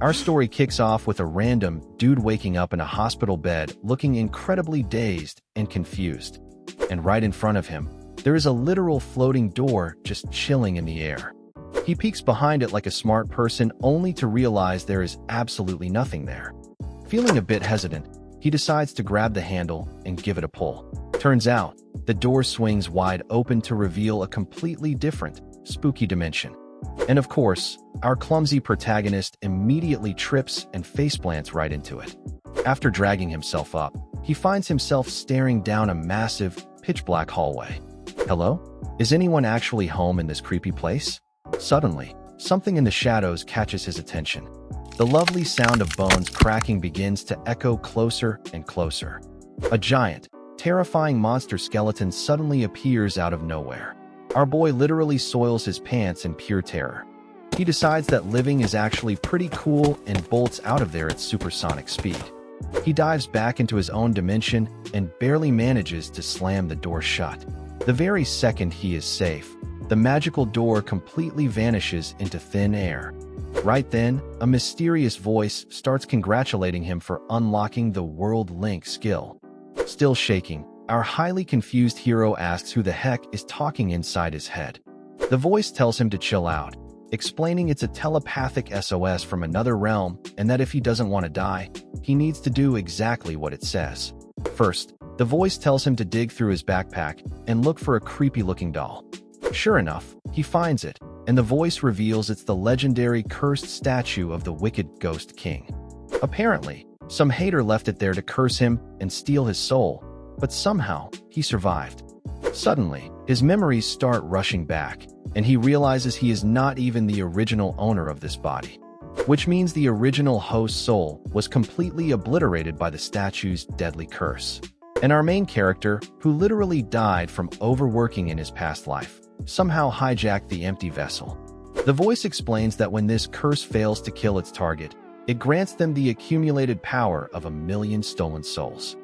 Our story kicks off with a random dude waking up in a hospital bed looking incredibly dazed and confused. And right in front of him, there is a literal floating door just chilling in the air. He peeks behind it like a smart person only to realize there is absolutely nothing there. Feeling a bit hesitant, he decides to grab the handle and give it a pull. Turns out, the door swings wide open to reveal a completely different, spooky dimension. And of course, our clumsy protagonist immediately trips and faceplants right into it. After dragging himself up, he finds himself staring down a massive, pitch-black hallway. Hello? Is anyone actually home in this creepy place? Suddenly, something in the shadows catches his attention. The lovely sound of bones cracking begins to echo closer and closer. A giant, terrifying monster skeleton suddenly appears out of nowhere. Our boy literally soils his pants in pure terror. He decides that living is actually pretty cool and bolts out of there at supersonic speed. He dives back into his own dimension and barely manages to slam the door shut. The very second he is safe, the magical door completely vanishes into thin air. Right then, a mysterious voice starts congratulating him for unlocking the World Link skill. Still shaking, our highly confused hero asks who the heck is talking inside his head. The voice tells him to chill out, explaining it's a telepathic SOS from another realm and that if he doesn't want to die, he needs to do exactly what it says. First, the voice tells him to dig through his backpack and look for a creepy-looking doll. Sure enough, he finds it, and the voice reveals it's the legendary cursed statue of the wicked Ghost King. Apparently, some hater left it there to curse him and steal his soul, but somehow, he survived. Suddenly, his memories start rushing back, and he realizes he is not even the original owner of this body. Which means the original host's soul was completely obliterated by the statue's deadly curse. And our main character, who literally died from overworking in his past life, somehow hijacked the empty vessel. The voice explains that when this curse fails to kill its target, it grants them the accumulated power of 1,000,000 stolen souls.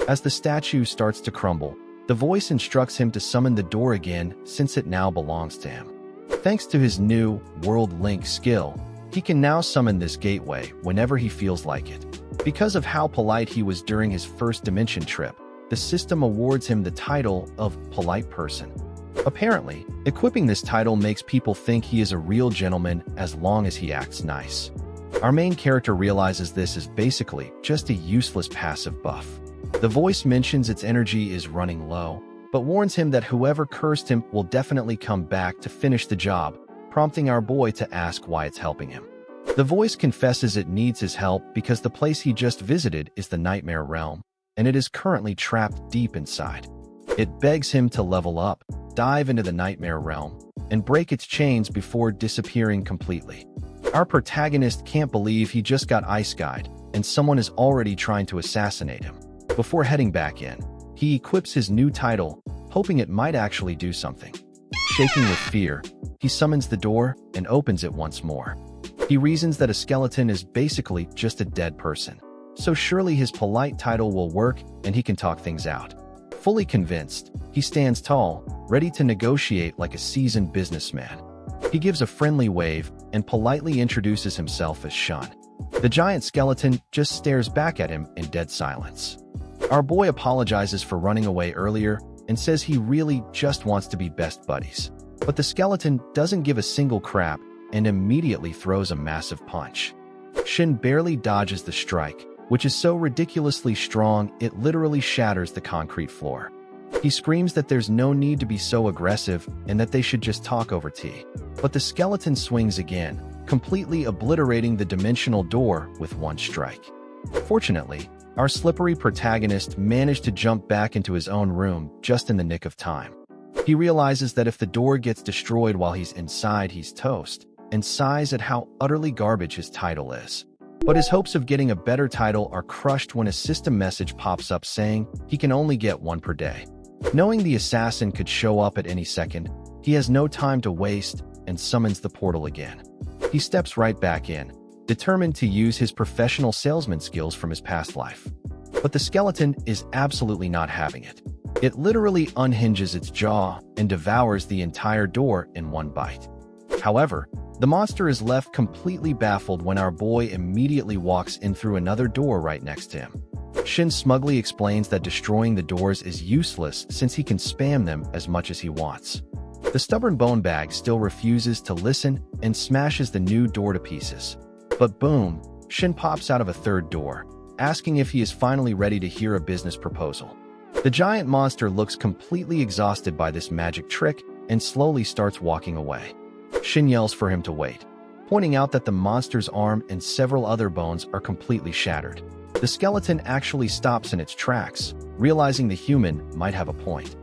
As the statue starts to crumble, the voice instructs him to summon the door again since it now belongs to him. Thanks to his new World Link skill, he can now summon this gateway whenever he feels like it. Because of how polite he was during his first dimension trip, the system awards him the title of Polite Person. Apparently, equipping this title makes people think he is a real gentleman as long as he acts nice. Our main character realizes this is basically just a useless passive buff. The voice mentions its energy is running low, but warns him that whoever cursed him will definitely come back to finish the job, prompting our boy to ask why it's helping him. The voice confesses it needs his help because the place he just visited is the Nightmare Realm, and it is currently trapped deep inside. It begs him to level up, dive into the Nightmare Realm, and break its chains before disappearing completely. Our protagonist can't believe he just got ice-guyed, and someone is already trying to assassinate him. Before heading back in, he equips his new title, hoping it might actually do something. Shaking with fear, he summons the door and opens it once more. He reasons that a skeleton is basically just a dead person, so surely his polite title will work and he can talk things out. Fully convinced, he stands tall, ready to negotiate like a seasoned businessman. He gives a friendly wave and politely introduces himself as Shun. The giant skeleton just stares back at him in dead silence. Our boy apologizes for running away earlier and says he really just wants to be best buddies. But the skeleton doesn't give a single crap and immediately throws a massive punch. Shin barely dodges the strike, which is so ridiculously strong it literally shatters the concrete floor. He screams that there's no need to be so aggressive and that they should just talk over tea. But the skeleton swings again, completely obliterating the dimensional door with one strike. Fortunately, our slippery protagonist managed to jump back into his own room just in the nick of time. He realizes that if the door gets destroyed while he's inside, he's toast, and sighs at how utterly garbage his title is. But his hopes of getting a better title are crushed when a system message pops up saying he can only get one per day. Knowing the assassin could show up at any second, he has no time to waste and summons the portal again. He steps right back in, determined to use his professional salesman skills from his past life. But the skeleton is absolutely not having it. It literally unhinges its jaw and devours the entire door in one bite. However, The monster is left completely baffled when our boy immediately walks in through another door right next to him. Shin smugly explains that destroying the doors is useless since he can spam them as much as he wants. The stubborn bone bag still refuses to listen and smashes the new door to pieces. But boom, Shin pops out of a third door, asking if he is finally ready to hear a business proposal. The giant monster looks completely exhausted by this magic trick and slowly starts walking away. Shin yells for him to wait, pointing out that the monster's arm and several other bones are completely shattered. The skeleton actually stops in its tracks, realizing the human might have a point.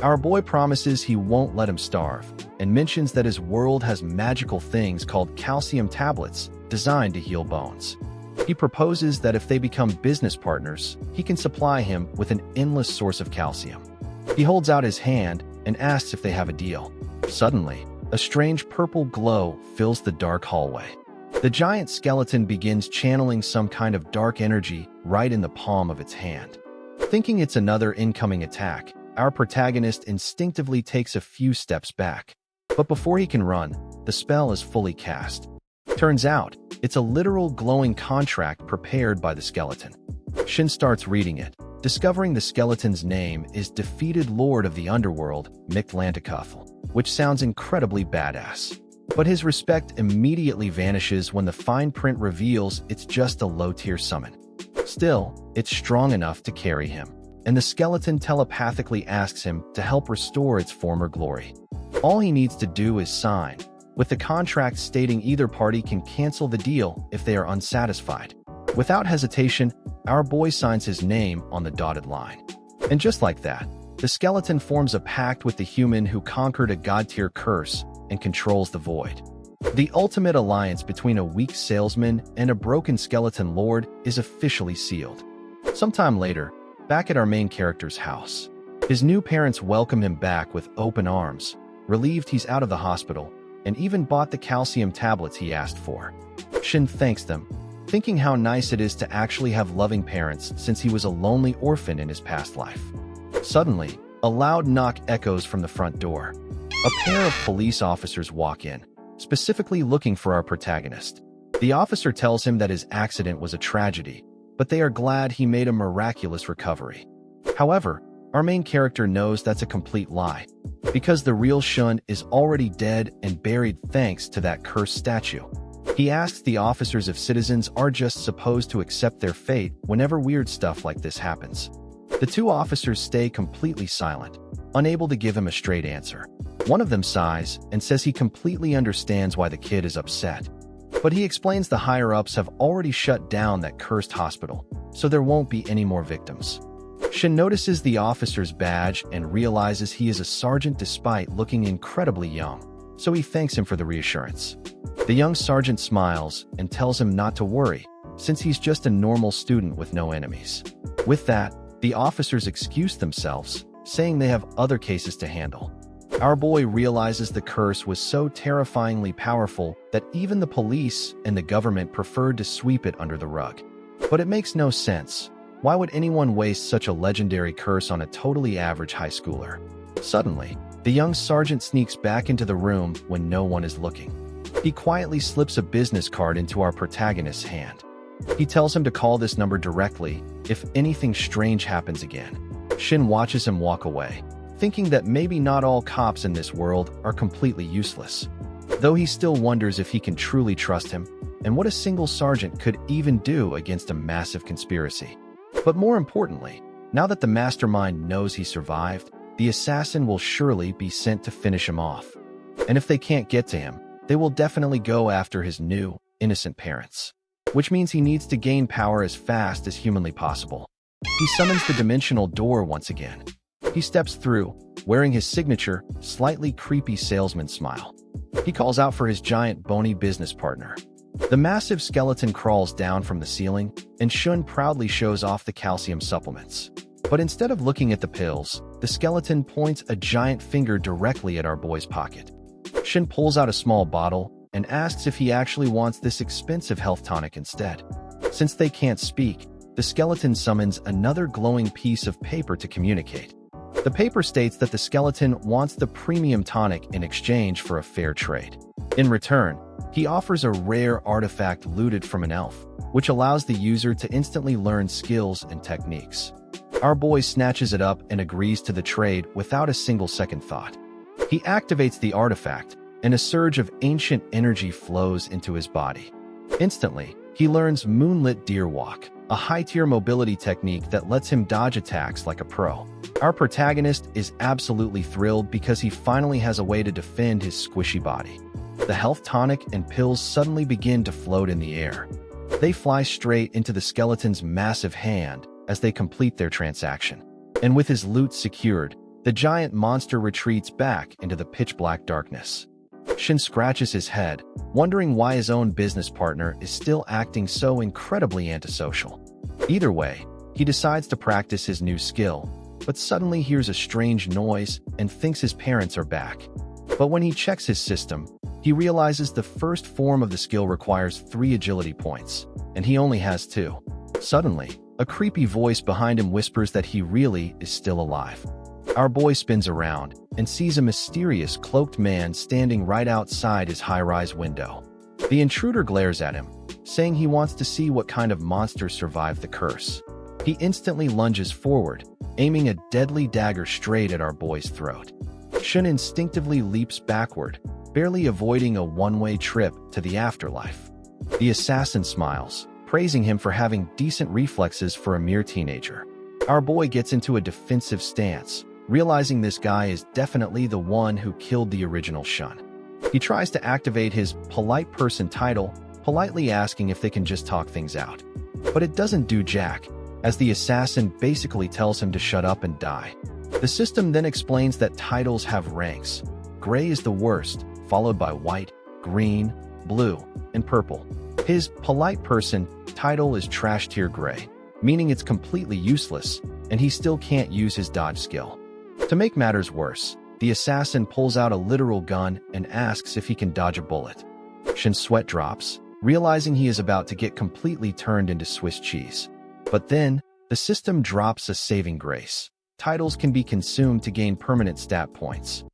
Our boy promises he won't let him starve, and mentions that his world has magical things called calcium tablets designed to heal bones. He proposes that if they become business partners, he can supply him with an endless source of calcium. He holds out his hand and asks if they have a deal. Suddenly, a strange purple glow fills the dark hallway. The giant skeleton begins channeling some kind of dark energy right in the palm of its hand. Thinking it's another incoming attack, our protagonist instinctively takes a few steps back. But before he can run, the spell is fully cast. Turns out, it's a literal glowing contract prepared by the skeleton. Shin starts reading it, discovering the skeleton's name is Defeated Lord of the Underworld, Mictlantecuthel, which sounds incredibly badass. But his respect immediately vanishes when the fine print reveals it's just a low-tier summon. Still, it's strong enough to carry him, and the skeleton telepathically asks him to help restore its former glory. All he needs to do is sign, with the contract stating either party can cancel the deal if they are unsatisfied. Without hesitation, our boy signs his name on the dotted line. And just like that, the skeleton forms a pact with the human who conquered a god-tier curse and controls the void. The ultimate alliance between a weak salesman and a broken skeleton lord is officially sealed. Sometime later, back at our main character's house, his new parents welcome him back with open arms, relieved he's out of the hospital, and even bought the calcium tablets he asked for. Shin thanks them, thinking how nice it is to actually have loving parents since he was a lonely orphan in his past life. Suddenly, a loud knock echoes from the front door. A pair of police officers walk in, specifically looking for our protagonist. The officer tells him that his accident was a tragedy, but they are glad he made a miraculous recovery. However, our main character knows that's a complete lie, because the real Shun is already dead and buried thanks to that cursed statue. He asks the officers if citizens are just supposed to accept their fate whenever weird stuff like this happens. The two officers stay completely silent, unable to give him a straight answer. One of them sighs and says he completely understands why the kid is upset. But he explains the higher-ups have already shut down that cursed hospital, so there won't be any more victims. Shin notices the officer's badge and realizes he is a sergeant despite looking incredibly young, so he thanks him for the reassurance. The young sergeant smiles and tells him not to worry, since he's just a normal student with no enemies. With that, the officers excuse themselves, saying they have other cases to handle. Our boy realizes the curse was so terrifyingly powerful that even the police and the government preferred to sweep it under the rug. But it makes no sense. Why would anyone waste such a legendary curse on a totally average high schooler? Suddenly, the young sergeant sneaks back into the room when no one is looking. He quietly slips a business card into our protagonist's hand. He tells him to call this number directly if anything strange happens again. Shin watches him walk away, thinking that maybe not all cops in this world are completely useless. Though he still wonders if he can truly trust him, and what a single sergeant could even do against a massive conspiracy. But more importantly, now that the mastermind knows he survived, the assassin will surely be sent to finish him off. And if they can't get to him, they will definitely go after his new, innocent parents. Which means he needs to gain power as fast as humanly possible. He summons the dimensional door once again. He steps through, wearing his signature, slightly creepy salesman smile. He calls out for his giant bony business partner. The massive skeleton crawls down from the ceiling, and Shun proudly shows off the calcium supplements. But instead of looking at the pills, the skeleton points a giant finger directly at our boy's pocket. Shun pulls out a small bottle and asks if he actually wants this expensive health tonic instead. Since they can't speak, the skeleton summons another glowing piece of paper to communicate. The paper states that the skeleton wants the premium tonic in exchange for a fair trade. In return, he offers a rare artifact looted from an elf, which allows the user to instantly learn skills and techniques. Our boy snatches it up and agrees to the trade without a single second thought. He activates the artifact, and a surge of ancient energy flows into his body. Instantly, he learns Moonlit Deer Walk, a high-tier mobility technique that lets him dodge attacks like a pro. Our protagonist is absolutely thrilled because he finally has a way to defend his squishy body. The health tonic and pills suddenly begin to float in the air. They fly straight into the skeleton's massive hand as they complete their transaction. And with his loot secured, the giant monster retreats back into the pitch-black darkness. Shin scratches his head, wondering why his own business partner is still acting so incredibly antisocial. Either way, he decides to practice his new skill, but suddenly hears a strange noise and thinks his parents are back. But when he checks his system, he realizes the first form of the skill requires 3 agility points, and he only has 2. Suddenly, a creepy voice behind him whispers that he really is still alive. Our boy spins around and sees a mysterious cloaked man standing right outside his high-rise window. The intruder glares at him, saying he wants to see what kind of monster survived the curse. He instantly lunges forward, aiming a deadly dagger straight at our boy's throat. Shun instinctively leaps backward, barely avoiding a one-way trip to the afterlife. The assassin smiles, praising him for having decent reflexes for a mere teenager. Our boy gets into a defensive stance, realizing this guy is definitely the one who killed the original Shun. He tries to activate his polite person title, politely asking if they can just talk things out. But it doesn't do jack, as the assassin basically tells him to shut up and die. The system then explains that titles have ranks. Gray is the worst, followed by white, green, blue, and purple. His polite person title is trash tier gray, meaning it's completely useless, and he still can't use his dodge skill. To make matters worse, the assassin pulls out a literal gun and asks if he can dodge a bullet. Shin's sweat drops, realizing he is about to get completely turned into Swiss cheese. But then, the system drops a saving grace. Titles can be consumed to gain permanent stat points.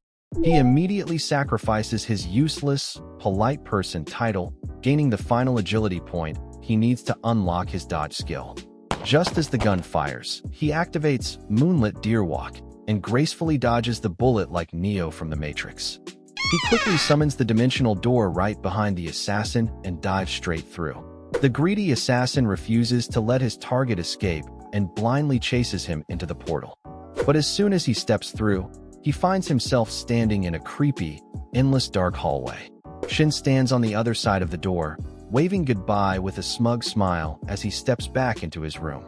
He immediately sacrifices his useless, polite person title, gaining the final agility point he needs to unlock his dodge skill. Just as the gun fires, he activates Moonlit Deer Walk and gracefully dodges the bullet like Neo from the Matrix. He quickly summons the dimensional door right behind the assassin and dives straight through. The greedy assassin refuses to let his target escape and blindly chases him into the portal. But as soon as he steps through, he finds himself standing in a creepy, endless dark hallway. Shin stands on the other side of the door, waving goodbye with a smug smile as he steps back into his room.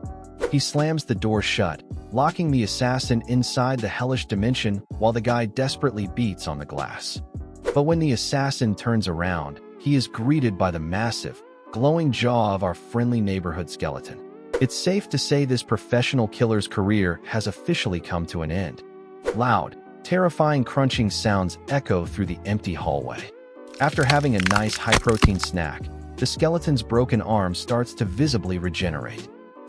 He slams the door shut, locking the assassin inside the hellish dimension while the guy desperately beats on the glass. But when the assassin turns around, he is greeted by the massive, glowing jaw of our friendly neighborhood skeleton. It's safe to say this professional killer's career has officially come to an end. Loud, terrifying crunching sounds echo through the empty hallway. After having a nice high-protein snack, the skeleton's broken arm starts to visibly regenerate.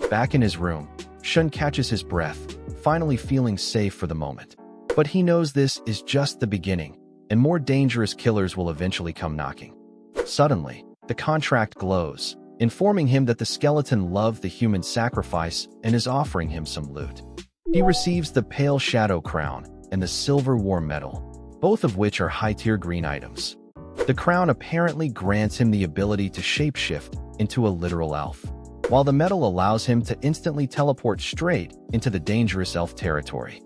Back in his room, Shun catches his breath, finally feeling safe for the moment. But he knows this is just the beginning, and more dangerous killers will eventually come knocking. Suddenly, the contract glows, informing him that the skeleton loved the human sacrifice and is offering him some loot. He receives the Pale Shadow Crown and the Silver War Medal, both of which are high-tier green items. The crown apparently grants him the ability to shapeshift into a literal elf, while the medal allows him to instantly teleport straight into the dangerous elf territory.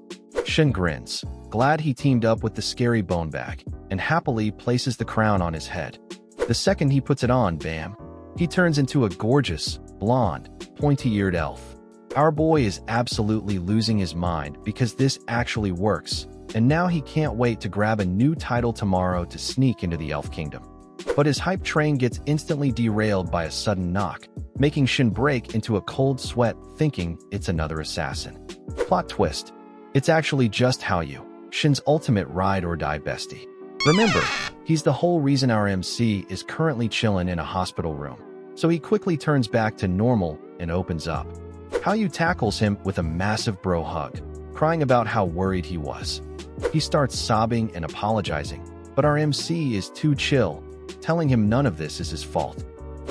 Shin grins, glad he teamed up with the scary bone bag, and happily places the crown on his head. The second he puts it on, bam, he turns into a gorgeous, blonde, pointy-eared elf. Our boy is absolutely losing his mind because this actually works, and now he can't wait to grab a new title tomorrow to sneak into the elf kingdom. But his hype train gets instantly derailed by a sudden knock, making Shin break into a cold sweat thinking it's another assassin. Plot twist. It's actually just Hao-Yu, Shin's ultimate ride-or-die bestie. Remember, he's the whole reason our MC is currently chilling in a hospital room, so he quickly turns back to normal and opens up. Hao-Yu tackles him with a massive bro hug, crying about how worried he was. He starts sobbing and apologizing, but our MC is too chill telling him none of this is his fault.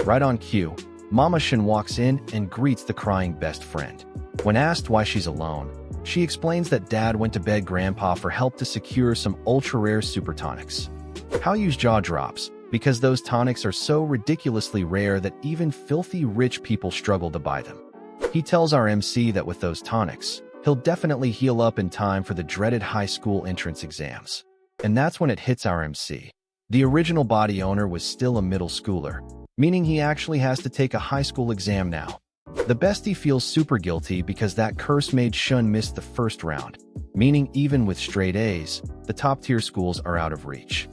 Right on cue, Mama Shin walks in and greets the crying best friend. When asked why she's alone, she explains that Dad went to beg Grandpa for help to secure some ultra-rare super tonics. Haoyu's jaw drops, because those tonics are so ridiculously rare that even filthy rich people struggle to buy them. He tells our MC that with those tonics, he'll definitely heal up in time for the dreaded high school entrance exams. And that's when it hits our MC. The original body owner was still a middle schooler, meaning he actually has to take a high school exam now. The bestie feels super guilty because that curse made Shun miss the first round, meaning even with straight A's, the top-tier schools are out of reach.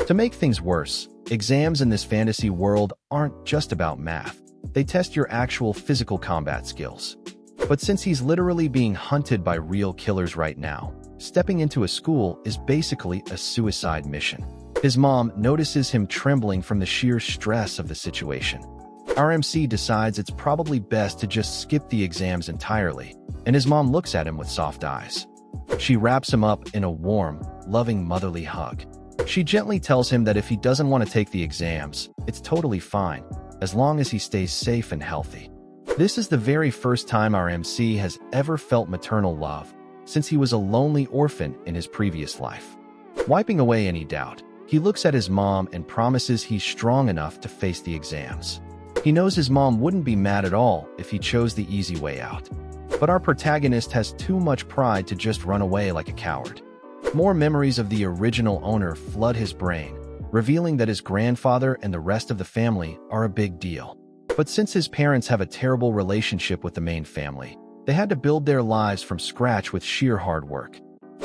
To make things worse, exams in this fantasy world aren't just about math. They test your actual physical combat skills. But since he's literally being hunted by real killers right now, stepping into a school is basically a suicide mission. His mom notices him trembling from the sheer stress of the situation. Our MC decides it's probably best to just skip the exams entirely, and his mom looks at him with soft eyes. She wraps him up in a warm, loving motherly hug. She gently tells him that if he doesn't want to take the exams, it's totally fine, as long as he stays safe and healthy. This is the very first time our MC has ever felt maternal love, since he was a lonely orphan in his previous life. Wiping away any doubt, he looks at his mom and promises he's strong enough to face the exams. He knows his mom wouldn't be mad at all if he chose the easy way out. But our protagonist has too much pride to just run away like a coward. More memories of the original owner flood his brain, revealing that his grandfather and the rest of the family are a big deal. But since his parents have a terrible relationship with the main family, they had to build their lives from scratch with sheer hard work.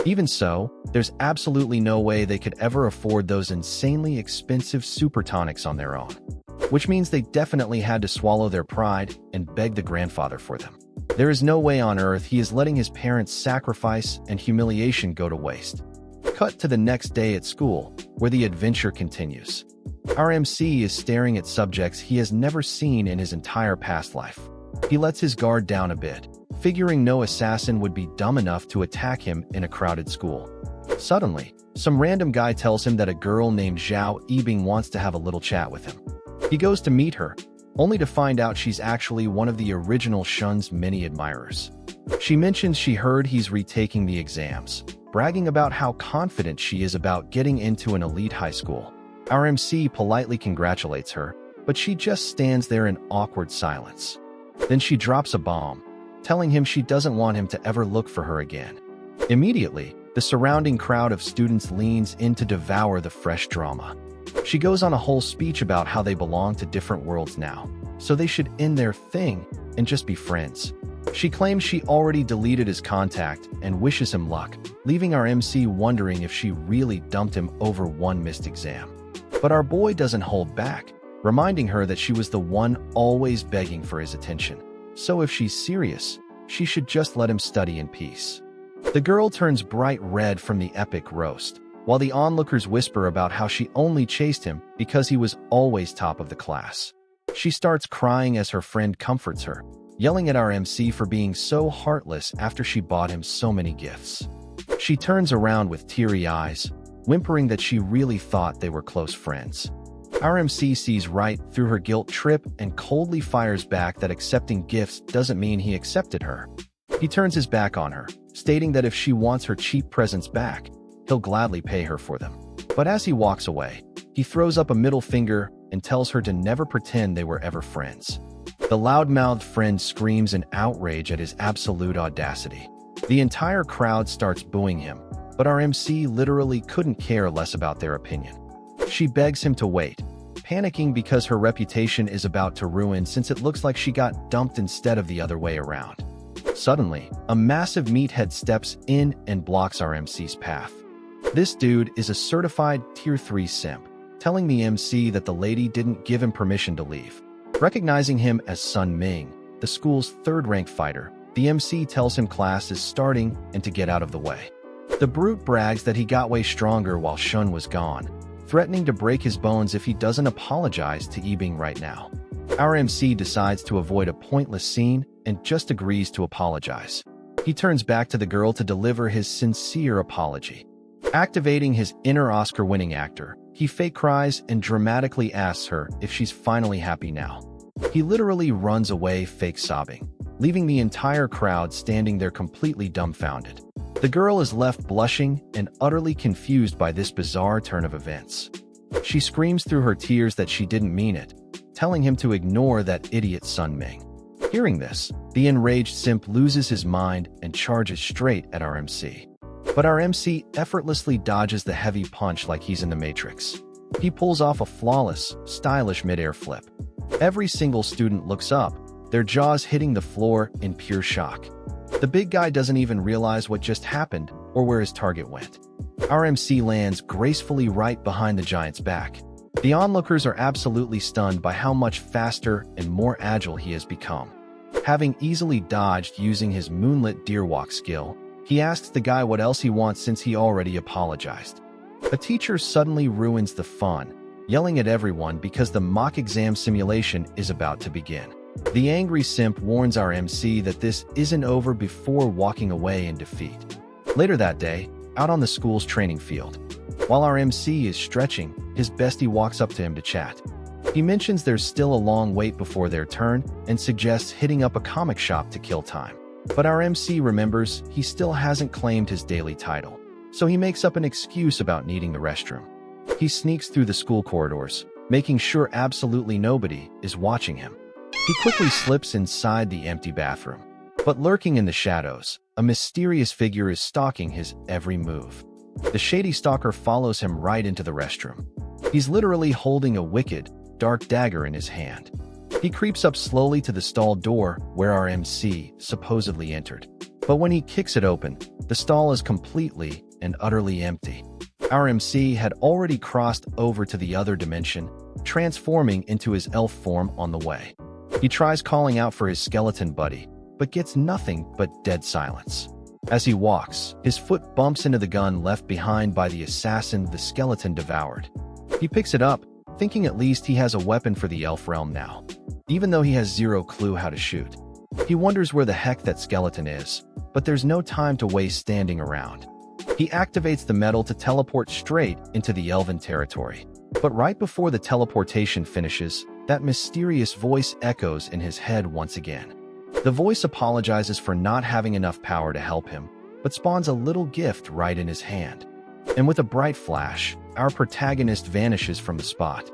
Even so, there's absolutely no way they could ever afford those insanely expensive super tonics on their own. Which means they definitely had to swallow their pride and beg the grandfather for them. There is no way on earth he is letting his parents' sacrifice and humiliation go to waste. Cut to the next day at school, where the adventure continues. Our MC is staring at subjects he has never seen in his entire past life. He lets his guard down a bit, figuring no assassin would be dumb enough to attack him in a crowded school. Suddenly, some random guy tells him that a girl named Zhao Yibing wants to have a little chat with him. He goes to meet her, only to find out she's actually one of the original Shun's many admirers. She mentions she heard he's retaking the exams, bragging about how confident she is about getting into an elite high school. Our MC politely congratulates her, but she just stands there in awkward silence. Then she drops a bomb, telling him she doesn't want him to ever look for her again. Immediately, the surrounding crowd of students leans in to devour the fresh drama. She goes on a whole speech about how they belong to different worlds now, so they should end their thing and just be friends. She claims she already deleted his contact and wishes him luck, leaving our MC wondering if she really dumped him over one missed exam. But our boy doesn't hold back, reminding her that she was the one always begging for his attention. So if she's serious, she should just let him study in peace. The girl turns bright red from the epic roast, while the onlookers whisper about how she only chased him because he was always top of the class. She starts crying as her friend comforts her, yelling at our MC for being so heartless after she bought him so many gifts. She turns around with teary eyes, whimpering that she really thought they were close friends. Our MC sees right through her guilt trip and coldly fires back that accepting gifts doesn't mean he accepted her. He turns his back on her, stating that if she wants her cheap presents back, he'll gladly pay her for them. But as he walks away, he throws up a middle finger and tells her to never pretend they were ever friends. The loud-mouthed friend screams in outrage at his absolute audacity. The entire crowd starts booing him, but our MC literally couldn't care less about their opinion. She begs him to wait, panicking because her reputation is about to ruin since it looks like she got dumped instead of the other way around. Suddenly, a massive meathead steps in and blocks our MC's path. This dude is a certified Tier 3 simp, telling the MC that the lady didn't give him permission to leave. Recognizing him as Sun Ming, the school's third-ranked fighter, the MC tells him class is starting and to get out of the way. The brute brags that he got way stronger while Shun was gone, threatening to break his bones if he doesn't apologize to Yibing right now. Our MC decides to avoid a pointless scene and just agrees to apologize. He turns back to the girl to deliver his sincere apology. Activating his inner Oscar-winning actor, He fake cries and dramatically asks her if she's finally happy now. He literally runs away fake sobbing, leaving the entire crowd standing there completely dumbfounded. The girl is left blushing and utterly confused by this bizarre turn of events. She screams through her tears that she didn't mean it, telling him to ignore that idiot Sun Ming. Hearing this, the enraged simp loses his mind and charges straight at our MC. But our MC effortlessly dodges the heavy punch like he's in the Matrix. He pulls off a flawless, stylish mid-air flip. Every single student looks up, their jaws hitting the floor in pure shock. The big guy doesn't even realize what just happened or where his target went. Our MC lands gracefully right behind the giant's back. The onlookers are absolutely stunned by how much faster and more agile he has become. Having easily dodged using his moonlit deer walk skill, he asks the guy what else he wants since he already apologized. A teacher suddenly ruins the fun, yelling at everyone because the mock exam simulation is about to begin. The angry simp warns our MC that this isn't over before walking away in defeat. Later that day, out on the school's training field, while our MC is stretching, his bestie walks up to him to chat. He mentions there's still a long wait before their turn and suggests hitting up a comic shop to kill time. But our MC remembers he still hasn't claimed his daily title, so he makes up an excuse about needing the restroom. He sneaks through the school corridors, making sure absolutely nobody is watching him. He quickly slips inside the empty bathroom. But lurking in the shadows, a mysterious figure is stalking his every move. The shady stalker follows him right into the restroom. He's literally holding a wicked, dark dagger in his hand. He creeps up slowly to the stall door where our MC supposedly entered. But when he kicks it open, the stall is completely and utterly empty. Our MC had already crossed over to the other dimension, transforming into his elf form on the way. He tries calling out for his skeleton buddy, but gets nothing but dead silence. As he walks, his foot bumps into the gun left behind by the assassin the skeleton devoured. He picks it up, thinking at least he has a weapon for the elf realm now, even though he has zero clue how to shoot. He wonders where the heck that skeleton is, but there's no time to waste standing around. He activates the metal to teleport straight into the elven territory. But right before the teleportation finishes, that mysterious voice echoes in his head once again. The voice apologizes for not having enough power to help him, but spawns a little gift right in his hand. And with a bright flash, our protagonist vanishes from the spot.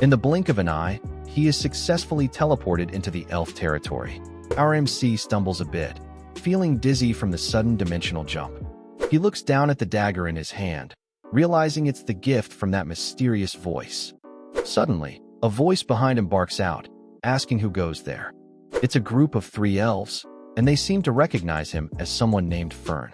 In the blink of an eye, he is successfully teleported into the elf territory. Our MC stumbles a bit, feeling dizzy from the sudden dimensional jump. He looks down at the dagger in his hand, realizing it's the gift from that mysterious voice. Suddenly, a voice behind him barks out, asking who goes there. It's a group of 3 elves, and they seem to recognize him as someone named Fern.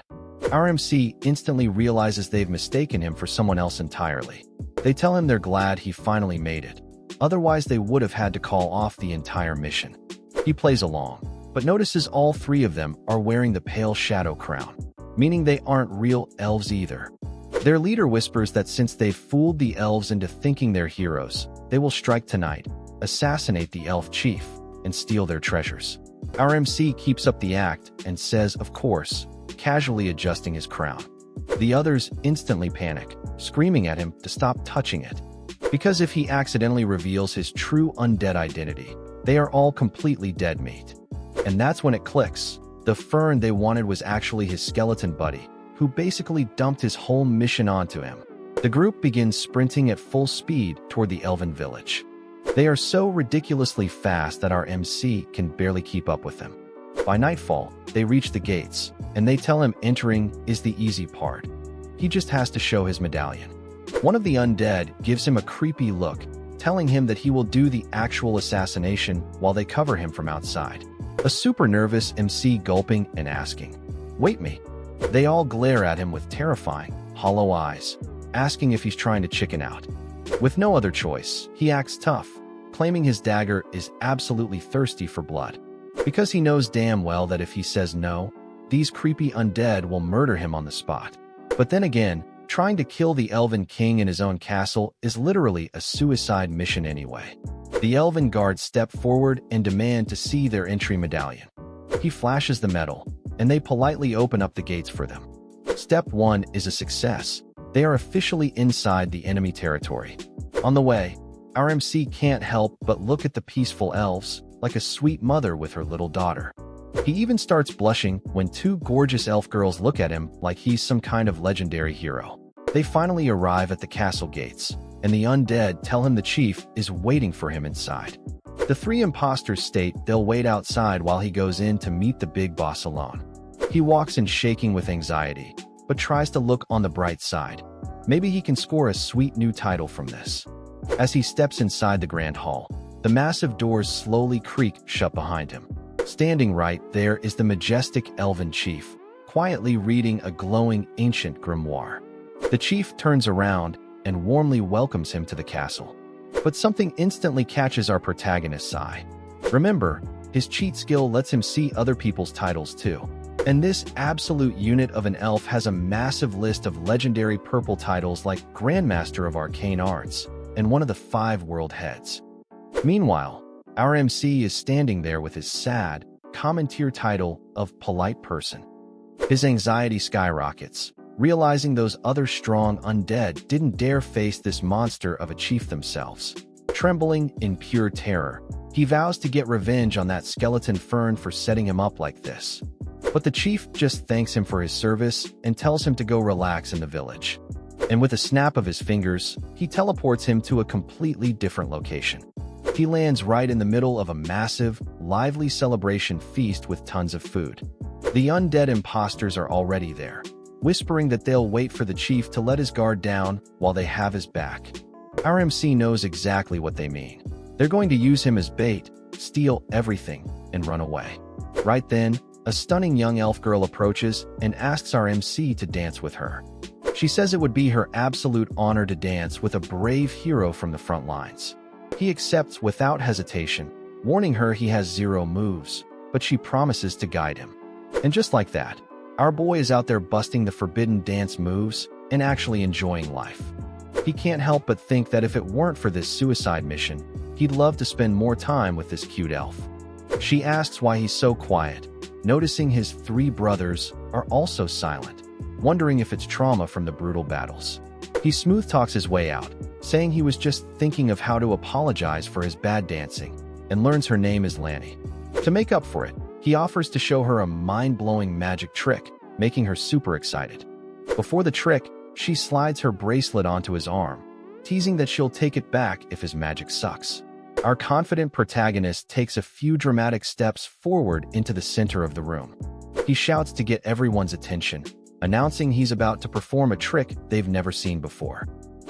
Our MC instantly realizes they've mistaken him for someone else entirely. They tell him they're glad he finally made it. Otherwise, they would have had to call off the entire mission. He plays along, but notices all 3 of them are wearing the pale shadow crown, meaning they aren't real elves either. Their leader whispers that since they've fooled the elves into thinking they're heroes, they will strike tonight, assassinate the elf chief, and steal their treasures. Our MC keeps up the act and says, of course, casually adjusting his crown. The others instantly panic, screaming at him to stop touching it. Because if he accidentally reveals his true undead identity, they are all completely dead meat. And that's when it clicks. The Fern they wanted was actually his skeleton buddy, who basically dumped his whole mission onto him. The group begins sprinting at full speed toward the elven village. They are so ridiculously fast that our MC can barely keep up with them. By nightfall, they reach the gates, and they tell him entering is the easy part. He just has to show his medallion. One of the undead gives him a creepy look, telling him that he will do the actual assassination while they cover him from outside. A super nervous MC gulping and asking, "Wait me." They all glare at him with terrifying, hollow eyes, asking if he's trying to chicken out. With no other choice, he acts tough, claiming his dagger is absolutely thirsty for blood. Because he knows damn well that if he says no, these creepy undead will murder him on the spot. But then again, trying to kill the Elven King in his own castle is literally a suicide mission anyway. The Elven guards step forward and demand to see their entry medallion. He flashes the metal, and they politely open up the gates for them. Step 1 is a success, They are officially inside the enemy territory. On the way, our MC can't help but look at the peaceful elves, like a sweet mother with her little daughter. He even starts blushing when two gorgeous elf girls look at him like he's some kind of legendary hero. They finally arrive at the castle gates, and the undead tell him the chief is waiting for him inside. The three imposters state they'll wait outside while he goes in to meet the big boss alone. He walks in shaking with anxiety, but tries to look on the bright side. Maybe he can score a sweet new title from this. As he steps inside the grand hall, the massive doors slowly creak shut behind him. Standing right there is the majestic elven chief, quietly reading a glowing ancient grimoire. The chief turns around and warmly welcomes him to the castle. But something instantly catches our protagonist's eye. Remember, his cheat skill lets him see other people's titles too. And this absolute unit of an elf has a massive list of legendary purple titles like Grandmaster of Arcane Arts and one of the 5 world heads. Meanwhile, our MC is standing there with his sad, common-tier title of Polite Person. His anxiety skyrockets, realizing those other strong undead didn't dare face this monster of a chief themselves. Trembling in pure terror, he vows to get revenge on that skeleton Fern for setting him up like this. But the chief just thanks him for his service and tells him to go relax in the village. And with a snap of his fingers, he teleports him to a completely different location. He lands right in the middle of a massive, lively celebration feast with tons of food. The undead imposters are already there, whispering that they'll wait for the chief to let his guard down while they have his back. Our MC knows exactly what they mean. They're going to use him as bait, steal everything, and run away. Right then, a stunning young elf girl approaches and asks our MC to dance with her. She says it would be her absolute honor to dance with a brave hero from the front lines. He accepts without hesitation, warning her he has 0 moves, but she promises to guide him. And just like that, our boy is out there busting the forbidden dance moves and actually enjoying life. He can't help but think that if it weren't for this suicide mission, he'd love to spend more time with this cute elf. She asks why he's so quiet, noticing his 3 brothers are also silent, wondering if it's trauma from the brutal battles. He smooth talks his way out, saying he was just thinking of how to apologize for his bad dancing, and learns her name is Lanny. To make up for it, he offers to show her a mind-blowing magic trick, making her super excited. Before the trick, she slides her bracelet onto his arm, teasing that she'll take it back if his magic sucks. Our confident protagonist takes a few dramatic steps forward into the center of the room. He shouts to get everyone's attention, announcing he's about to perform a trick they've never seen before.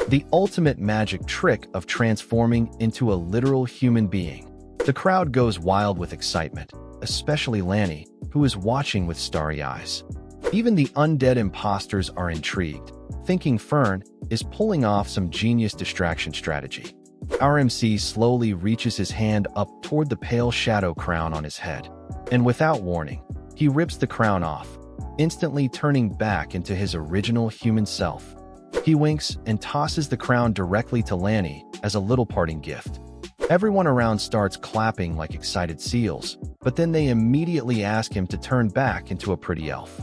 The ultimate magic trick of transforming into a literal human being. The crowd goes wild with excitement, especially Lanny, who is watching with starry eyes. Even the undead imposters are intrigued, thinking Fern is pulling off some genius distraction strategy. Our MC slowly reaches his hand up toward the pale shadow crown on his head, and without warning, he rips the crown off, instantly turning back into his original human self. He winks and tosses the crown directly to Lanny as a little parting gift. Everyone around starts clapping like excited seals, but then they immediately ask him to turn back into a pretty elf.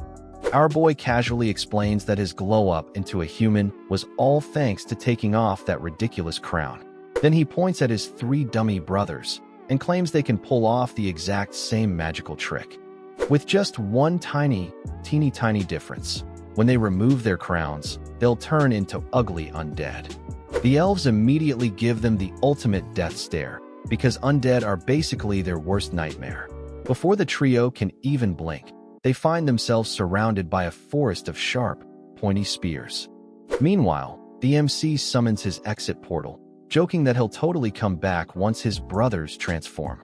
Our boy casually explains that his glow-up into a human was all thanks to taking off that ridiculous crown. Then he points at his 3 dummy brothers and claims they can pull off the exact same magical trick. With just one teeny tiny difference. When they remove their crowns, they'll turn into ugly undead. The elves immediately give them the ultimate death stare, because undead are basically their worst nightmare. Before the trio can even blink, they find themselves surrounded by a forest of sharp, pointy spears. Meanwhile, the MC summons his exit portal, joking that he'll totally come back once his brothers transform.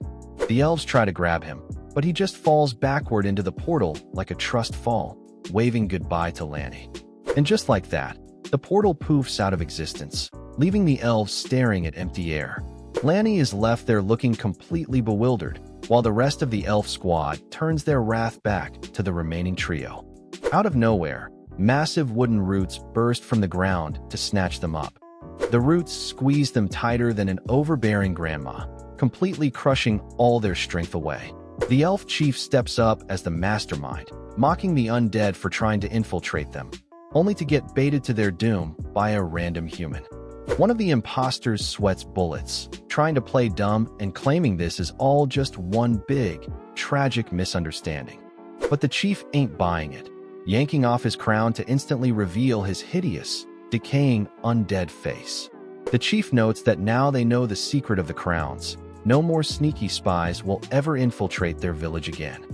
The elves try to grab him, but he just falls backward into the portal like a trussed fall, waving goodbye to Lanny. And just like that, the portal poofs out of existence, leaving the elves staring at empty air. Lanny is left there looking completely bewildered, while the rest of the elf squad turns their wrath back to the remaining trio. Out of nowhere, massive wooden roots burst from the ground to snatch them up. The roots squeeze them tighter than an overbearing grandma, completely crushing all their strength away. The elf chief steps up as the mastermind, mocking the undead for trying to infiltrate them. only to get baited to their doom by a random human. One of the imposters sweats bullets, trying to play dumb and claiming this is all just one big, tragic misunderstanding. But the chief ain't buying it, yanking off his crown to instantly reveal his hideous, decaying, undead face. The chief notes that now they know the secret of the crowns. No more sneaky spies will ever infiltrate their village again.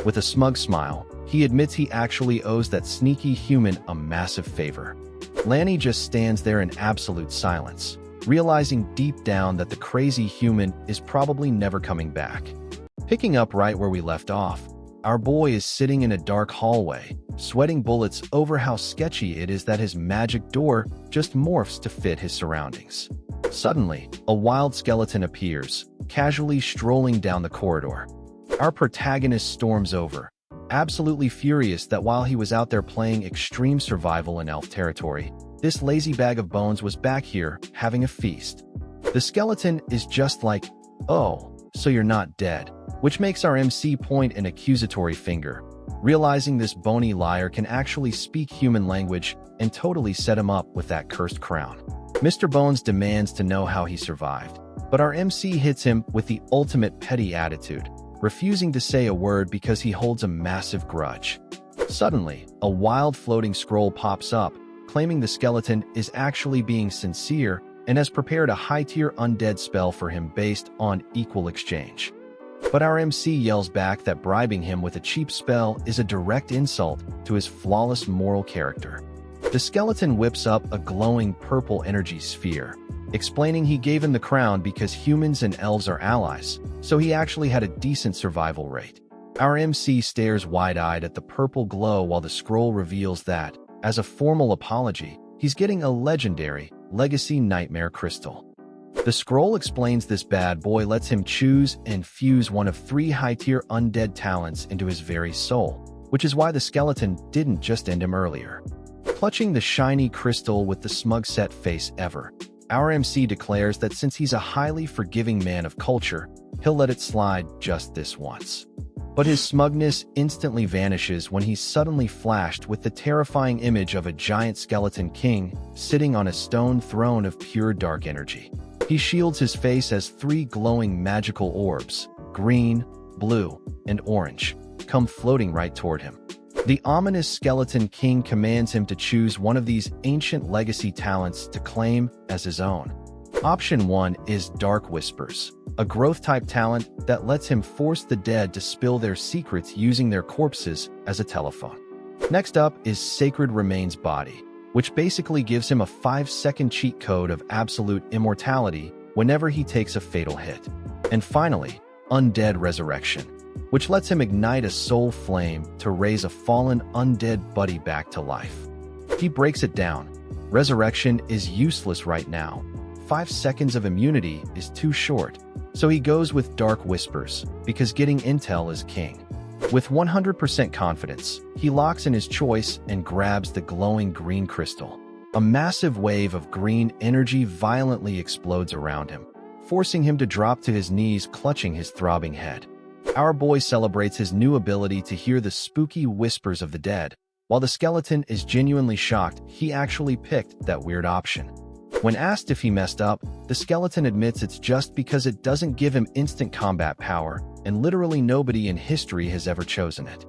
With a smug smile, he admits he actually owes that sneaky human a massive favor. Lanny just stands there in absolute silence, realizing deep down that the crazy human is probably never coming back. Picking up right where we left off, our boy is sitting in a dark hallway, sweating bullets over how sketchy it is that his magic door just morphs to fit his surroundings. Suddenly, a wild skeleton appears, casually strolling down the corridor. Our protagonist storms over, absolutely furious that while he was out there playing extreme survival in elf territory, this lazy bag of bones was back here having a feast. The skeleton is just like, "Oh, so you're not dead," which makes our MC point an accusatory finger, realizing this bony liar can actually speak human language and totally set him up with that cursed crown. Mr. Bones demands to know how he survived, but our MC hits him with the ultimate petty attitude, refusing to say a word because he holds a massive grudge. Suddenly, a wild floating scroll pops up, claiming the skeleton is actually being sincere and has prepared a high-tier undead spell for him based on equal exchange. But our MC yells back that bribing him with a cheap spell is a direct insult to his flawless moral character. The skeleton whips up a glowing purple energy sphere, explaining he gave him the crown because humans and elves are allies, so he actually had a decent survival rate. Our MC stares wide-eyed at the purple glow while the scroll reveals that, as a formal apology, he's getting a legendary Legacy Nightmare Crystal. The scroll explains this bad boy lets him choose and fuse one of 3 high-tier undead talents into his very soul, which is why the skeleton didn't just end him earlier. Clutching the shiny crystal with the smug set face ever, our MC declares that since he's a highly forgiving man of culture, he'll let it slide just this once. But his smugness instantly vanishes when he's suddenly flashed with the terrifying image of a giant skeleton king sitting on a stone throne of pure dark energy. He shields his face as 3 glowing magical orbs, green, blue, and orange, come floating right toward him. The ominous skeleton king commands him to choose one of these ancient legacy talents to claim as his own. Option 1 is Dark Whispers, a growth-type talent that lets him force the dead to spill their secrets using their corpses as a telephone. Next up is Sacred Remains Body, which basically gives him a 5-second cheat code of absolute immortality whenever he takes a fatal hit. And finally, Undead Resurrection, which lets him ignite a soul flame to raise a fallen undead buddy back to life. He breaks it down. Resurrection is useless right now. 5 seconds of immunity is too short, so he goes with Dark Whispers, because getting intel is king. With 100% confidence, he locks in his choice and grabs the glowing green crystal. A massive wave of green energy violently explodes around him, forcing him to drop to his knees, clutching his throbbing head. Our boy celebrates his new ability to hear the spooky whispers of the dead, while the skeleton is genuinely shocked he actually picked that weird option. When asked if he messed up, the skeleton admits it's just because it doesn't give him instant combat power, and literally nobody in history has ever chosen it.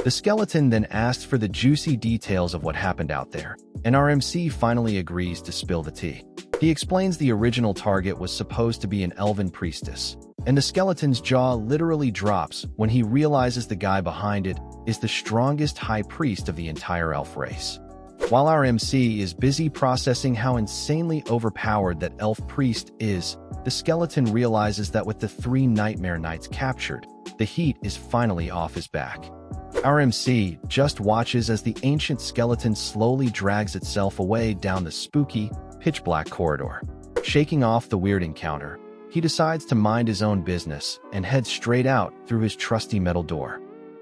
The skeleton then asks for the juicy details of what happened out there, and our MC finally agrees to spill the tea. He explains the original target was supposed to be an elven priestess, and the skeleton's jaw literally drops when he realizes the guy behind it is the strongest high priest of the entire elf race. While our MC is busy processing how insanely overpowered that elf priest is, the skeleton realizes that with the 3 Nightmare Knights captured, the heat is finally off his back. Our MC just watches as the ancient skeleton slowly drags itself away down the spooky, pitch-black corridor. Shaking off the weird encounter, he decides to mind his own business and heads straight out through his trusty metal door.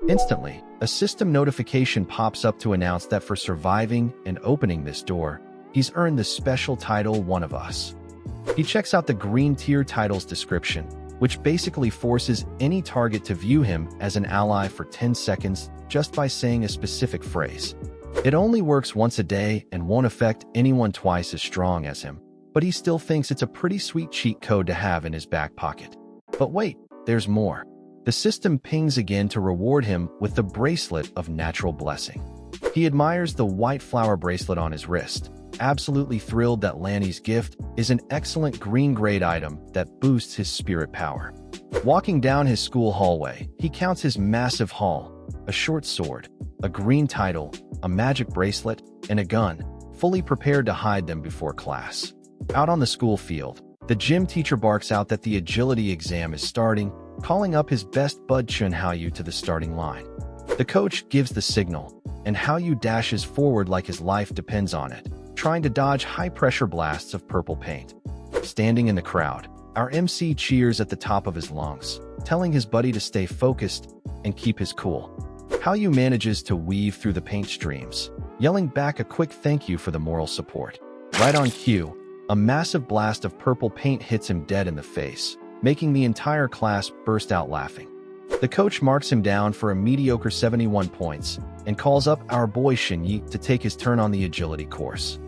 Instantly, a system notification pops up to announce that for surviving and opening this door, he's earned the special title One of Us. He checks out the green tier title's description, which basically forces any target to view him as an ally for 10 seconds just by saying a specific phrase. It only works once a day and won't affect anyone twice as strong as him, but he still thinks it's a pretty sweet cheat code to have in his back pocket. But wait, there's more. The system pings again to reward him with the Bracelet of Natural Blessing. He admires the white flower bracelet on his wrist, absolutely thrilled that Lanny's gift is an excellent green-grade item that boosts his spirit power. Walking down his school hallway, he counts his massive haul: a short sword, a green title, a magic bracelet, and a gun, fully prepared to hide them before class. Out on the school field, the gym teacher barks out that the agility exam is starting, calling up his best bud Chun Haoyu to the starting line. The coach gives the signal, and Haoyu dashes forward like his life depends on it, trying to dodge high-pressure blasts of purple paint. Standing in the crowd, our MC cheers at the top of his lungs, telling his buddy to stay focused and keep his cool. Haoyu manages to weave through the paint streams, yelling back a quick thank you for the moral support. Right on cue, a massive blast of purple paint hits him dead in the face, making the entire class burst out laughing. The coach marks him down for a mediocre 71 points and calls up our boy Shinyi to take his turn on the agility course.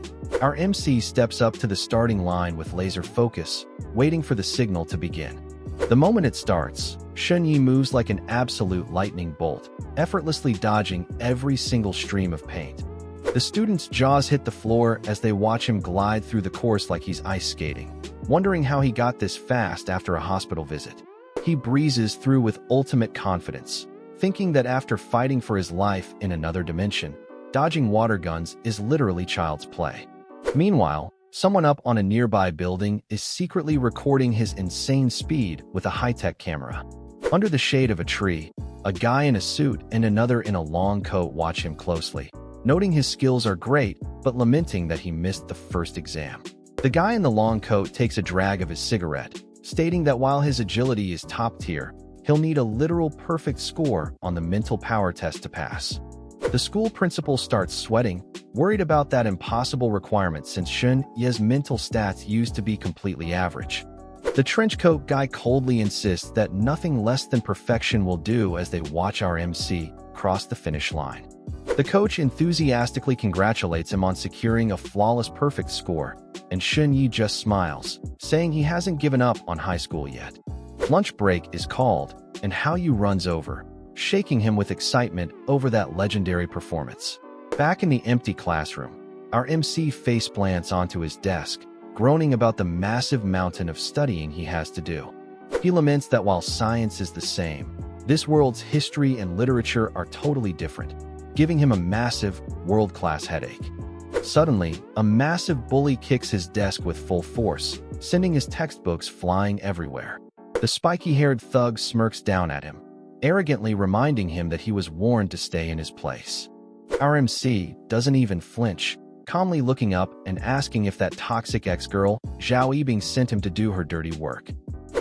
Our MC steps up to the starting line with laser focus, waiting for the signal to begin. The moment it starts, Shinyi moves like an absolute lightning bolt, effortlessly dodging every single stream of paint. The students' jaws hit the floor as they watch him glide through the course like he's ice skating, wondering how he got this fast after a hospital visit. He breezes through with ultimate confidence, thinking that after fighting for his life in another dimension, dodging water guns is literally child's play. Meanwhile, someone up on a nearby building is secretly recording his insane speed with a high-tech camera. Under the shade of a tree, a guy in a suit and another in a long coat watch him closely, noting his skills are great, but lamenting that he missed the first exam. The guy in the long coat takes a drag of his cigarette, stating that while his agility is top tier, he'll need a literal perfect score on the mental power test to pass. The school principal starts sweating, worried about that impossible requirement since Shun Ye's mental stats used to be completely average. The trenchcoat guy coldly insists that nothing less than perfection will do as they watch our MC cross the finish line. The coach enthusiastically congratulates him on securing a flawless perfect score, and Shun Yi just smiles, saying he hasn't given up on high school yet. Lunch break is called, and Haoyu runs over, shaking him with excitement over that legendary performance. Back in the empty classroom, our MC face plants onto his desk, groaning about the massive mountain of studying he has to do. He laments that while science is the same, this world's history and literature are totally different, giving him a massive, world-class headache. Suddenly, a massive bully kicks his desk with full force, sending his textbooks flying everywhere. The spiky-haired thug smirks down at him, arrogantly reminding him that he was warned to stay in his place. Our MC doesn't even flinch, calmly looking up and asking if that toxic ex-girl, Zhao Yibing, sent him to do her dirty work.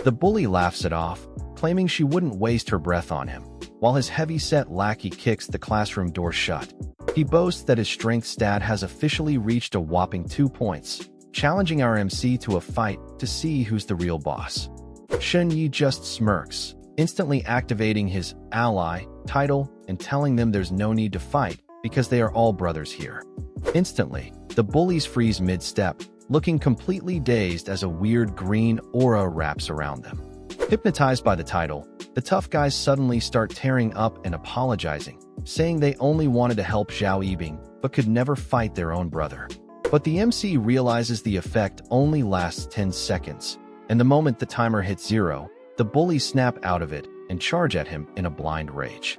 The bully laughs it off, claiming she wouldn't waste her breath on him, while his heavy-set lackey kicks the classroom door shut. He boasts that his strength stat has officially reached a whopping 2 points, challenging our MC to a fight to see who's the real boss. Shun Yi just smirks, instantly activating his ally title and telling them there's no need to fight because they are all brothers here. Instantly, the bullies freeze mid-step, looking completely dazed as a weird green aura wraps around them. Hypnotized by the title, the tough guys suddenly start tearing up and apologizing, saying they only wanted to help Zhao Yibing but could never fight their own brother. But the MC realizes the effect only lasts 10 seconds, and the moment the timer hits 0, the bullies snap out of it and charge at him in a blind rage.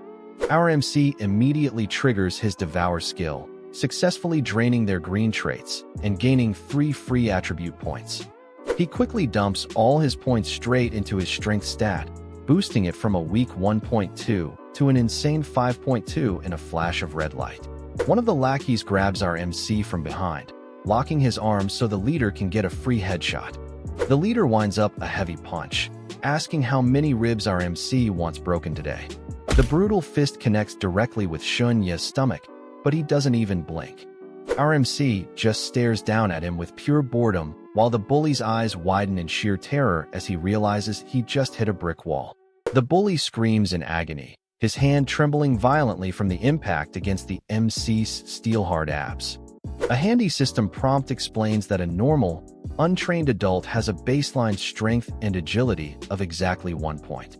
Our MC immediately triggers his Devour skill, successfully draining their green traits and gaining 3 free attribute points. He quickly dumps all his points straight into his strength stat, boosting it from a weak 1.2 to an insane 5.2 in a flash of red light. One of the lackeys grabs our MC from behind, locking his arms so the leader can get a free headshot. The leader winds up a heavy punch, asking how many ribs our MC wants broken today. The brutal fist connects directly with Shun Ye's stomach, but he doesn't even blink. Our MC just stares down at him with pure boredom, while the bully's eyes widen in sheer terror as he realizes he just hit a brick wall. The bully screams in agony, his hand trembling violently from the impact against the MC's steel-hard abs. A handy system prompt explains that a normal, untrained adult has a baseline strength and agility of exactly 1 point.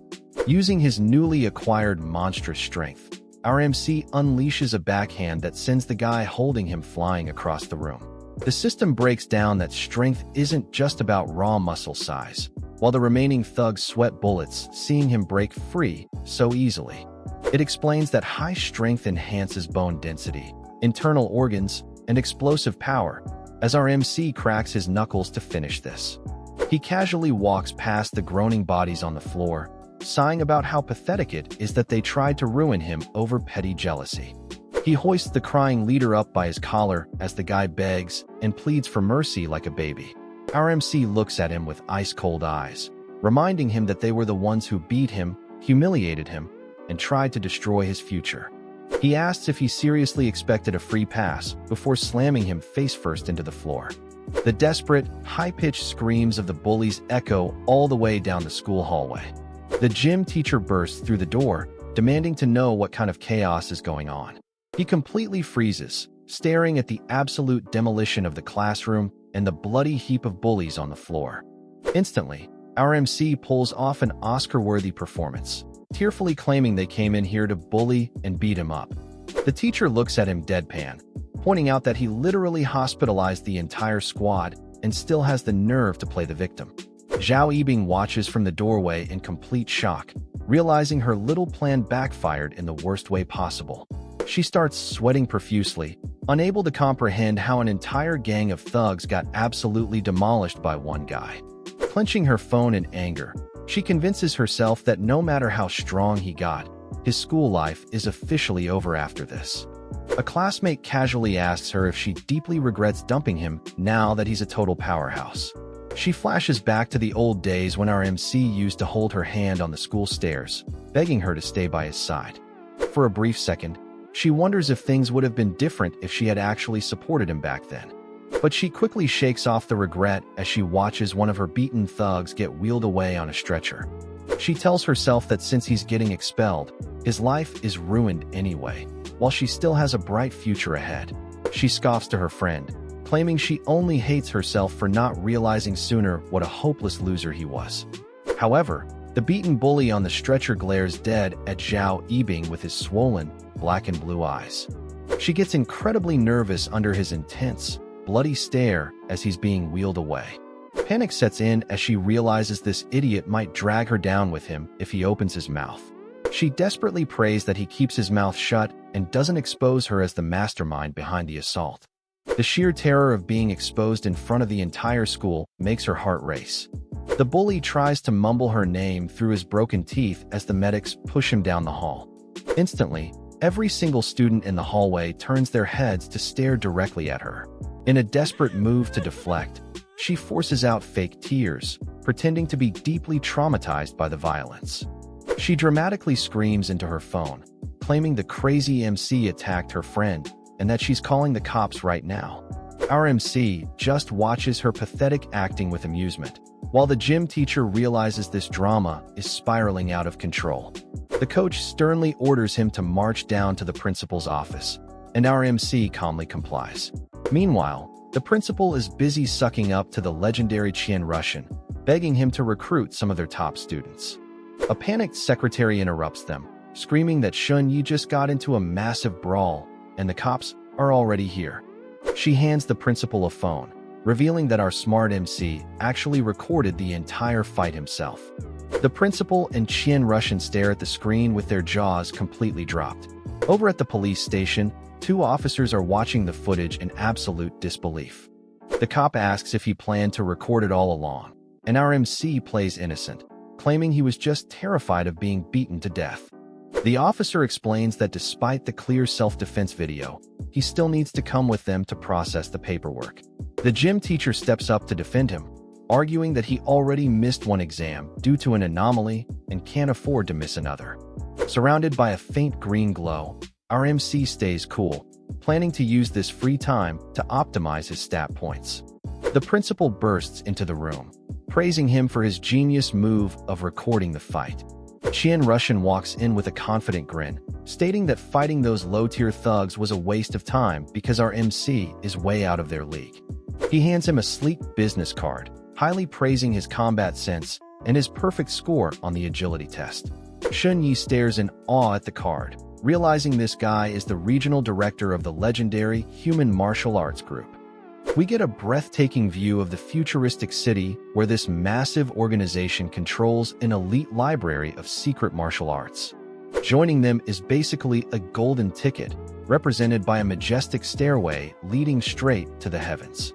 Using his newly acquired monstrous strength, our MC unleashes a backhand that sends the guy holding him flying across the room. The system breaks down that strength isn't just about raw muscle size, while the remaining thugs sweat bullets seeing him break free so easily. It explains that high strength enhances bone density, internal organs, and explosive power, as our MC cracks his knuckles to finish this. He casually walks past the groaning bodies on the floor, sighing about how pathetic it is that they tried to ruin him over petty jealousy. He hoists the crying leader up by his collar as the guy begs and pleads for mercy like a baby. Our MC looks at him with ice-cold eyes, reminding him that they were the ones who beat him, humiliated him, and tried to destroy his future. He asks if he seriously expected a free pass before slamming him face-first into the floor. The desperate, high-pitched screams of the bullies echo all the way down the school hallway. The gym teacher bursts through the door, demanding to know what kind of chaos is going on. He completely freezes, staring at the absolute demolition of the classroom and the bloody heap of bullies on the floor. Instantly, our MC pulls off an Oscar-worthy performance, tearfully claiming they came in here to bully and beat him up. The teacher looks at him deadpan, pointing out that he literally hospitalized the entire squad and still has the nerve to play the victim. Zhao Yibing watches from the doorway in complete shock, realizing her little plan backfired in the worst way possible. She starts sweating profusely, unable to comprehend how an entire gang of thugs got absolutely demolished by one guy. Clenching her phone in anger, she convinces herself that no matter how strong he got, his school life is officially over after this. A classmate casually asks her if she deeply regrets dumping him now that he's a total powerhouse. She flashes back to the old days when our MC used to hold her hand on the school stairs, begging her to stay by his side. For a brief second, she wonders if things would have been different if she had actually supported him back then. But she quickly shakes off the regret as she watches one of her beaten thugs get wheeled away on a stretcher. She tells herself that since he's getting expelled, his life is ruined anyway, while she still has a bright future ahead. She scoffs to her friend, claiming she only hates herself for not realizing sooner what a hopeless loser he was. However, the beaten bully on the stretcher glares dead at Zhao Yibing with his swollen, black and blue eyes. She gets incredibly nervous under his intense, bloody stare as he's being wheeled away. Panic sets in as she realizes this idiot might drag her down with him if he opens his mouth. She desperately prays that he keeps his mouth shut and doesn't expose her as the mastermind behind the assault. The sheer terror of being exposed in front of the entire school makes her heart race. The bully tries to mumble her name through his broken teeth as the medics push him down the hall. Instantly, every single student in the hallway turns their heads to stare directly at her. In a desperate move to deflect, she forces out fake tears, pretending to be deeply traumatized by the violence. She dramatically screams into her phone, claiming the crazy MC attacked her friend and that she's calling the cops right now. Our MC just watches her pathetic acting with amusement, while the gym teacher realizes this drama is spiraling out of control. The coach sternly orders him to march down to the principal's office, and our MC calmly complies. Meanwhile, the principal is busy sucking up to the legendary Qian Russian, begging him to recruit some of their top students. A panicked secretary interrupts them, screaming that Shun Yi just got into a massive brawl, and the cops are already here. She hands the principal a phone, revealing that our smart MC actually recorded the entire fight himself. The principal and Qian Russian stare at the screen with their jaws completely dropped. Over at the police station, two officers are watching the footage in absolute disbelief. The cop asks if he planned to record it all along, and our MC plays innocent, claiming he was just terrified of being beaten to death. The officer explains that despite the clear self-defense video, he still needs to come with them to process the paperwork. The gym teacher steps up to defend him, arguing that he already missed one exam due to an anomaly and can't afford to miss another. Surrounded by a faint green glow, our MC stays cool, planning to use this free time to optimize his stat points. The principal bursts into the room, praising him for his genius move of recording the fight. Qian Russian walks in with a confident grin, stating that fighting those low-tier thugs was a waste of time because our MC is way out of their league. He hands him a sleek business card, highly praising his combat sense and his perfect score on the agility test. Shunyi stares in awe at the card, realizing this guy is the regional director of the legendary Human Martial Arts Group. We get a breathtaking view of the futuristic city where this massive organization controls an elite library of secret martial arts. Joining them is basically a golden ticket, represented by a majestic stairway leading straight to the heavens.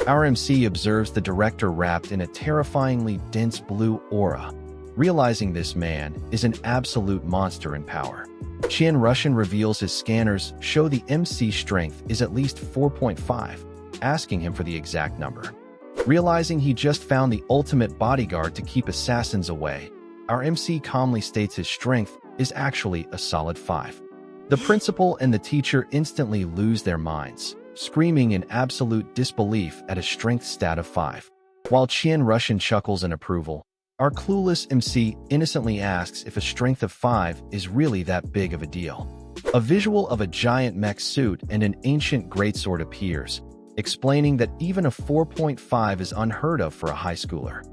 Our MC observes the director wrapped in a terrifyingly dense blue aura, realizing this man is an absolute monster in power. Qian Russian reveals his scanners show the MC's strength is at least 4.5, asking him for the exact number. Realizing he just found the ultimate bodyguard to keep assassins away, our MC calmly states his strength is actually a solid 5. The principal and the teacher instantly lose their minds, screaming in absolute disbelief at a strength stat of 5. While Qian Russian chuckles in approval, our clueless MC innocently asks if a strength of 5 is really that big of a deal. A visual of a giant mech suit and an ancient greatsword appears, explaining that even a 4.5 is unheard of for a high schooler.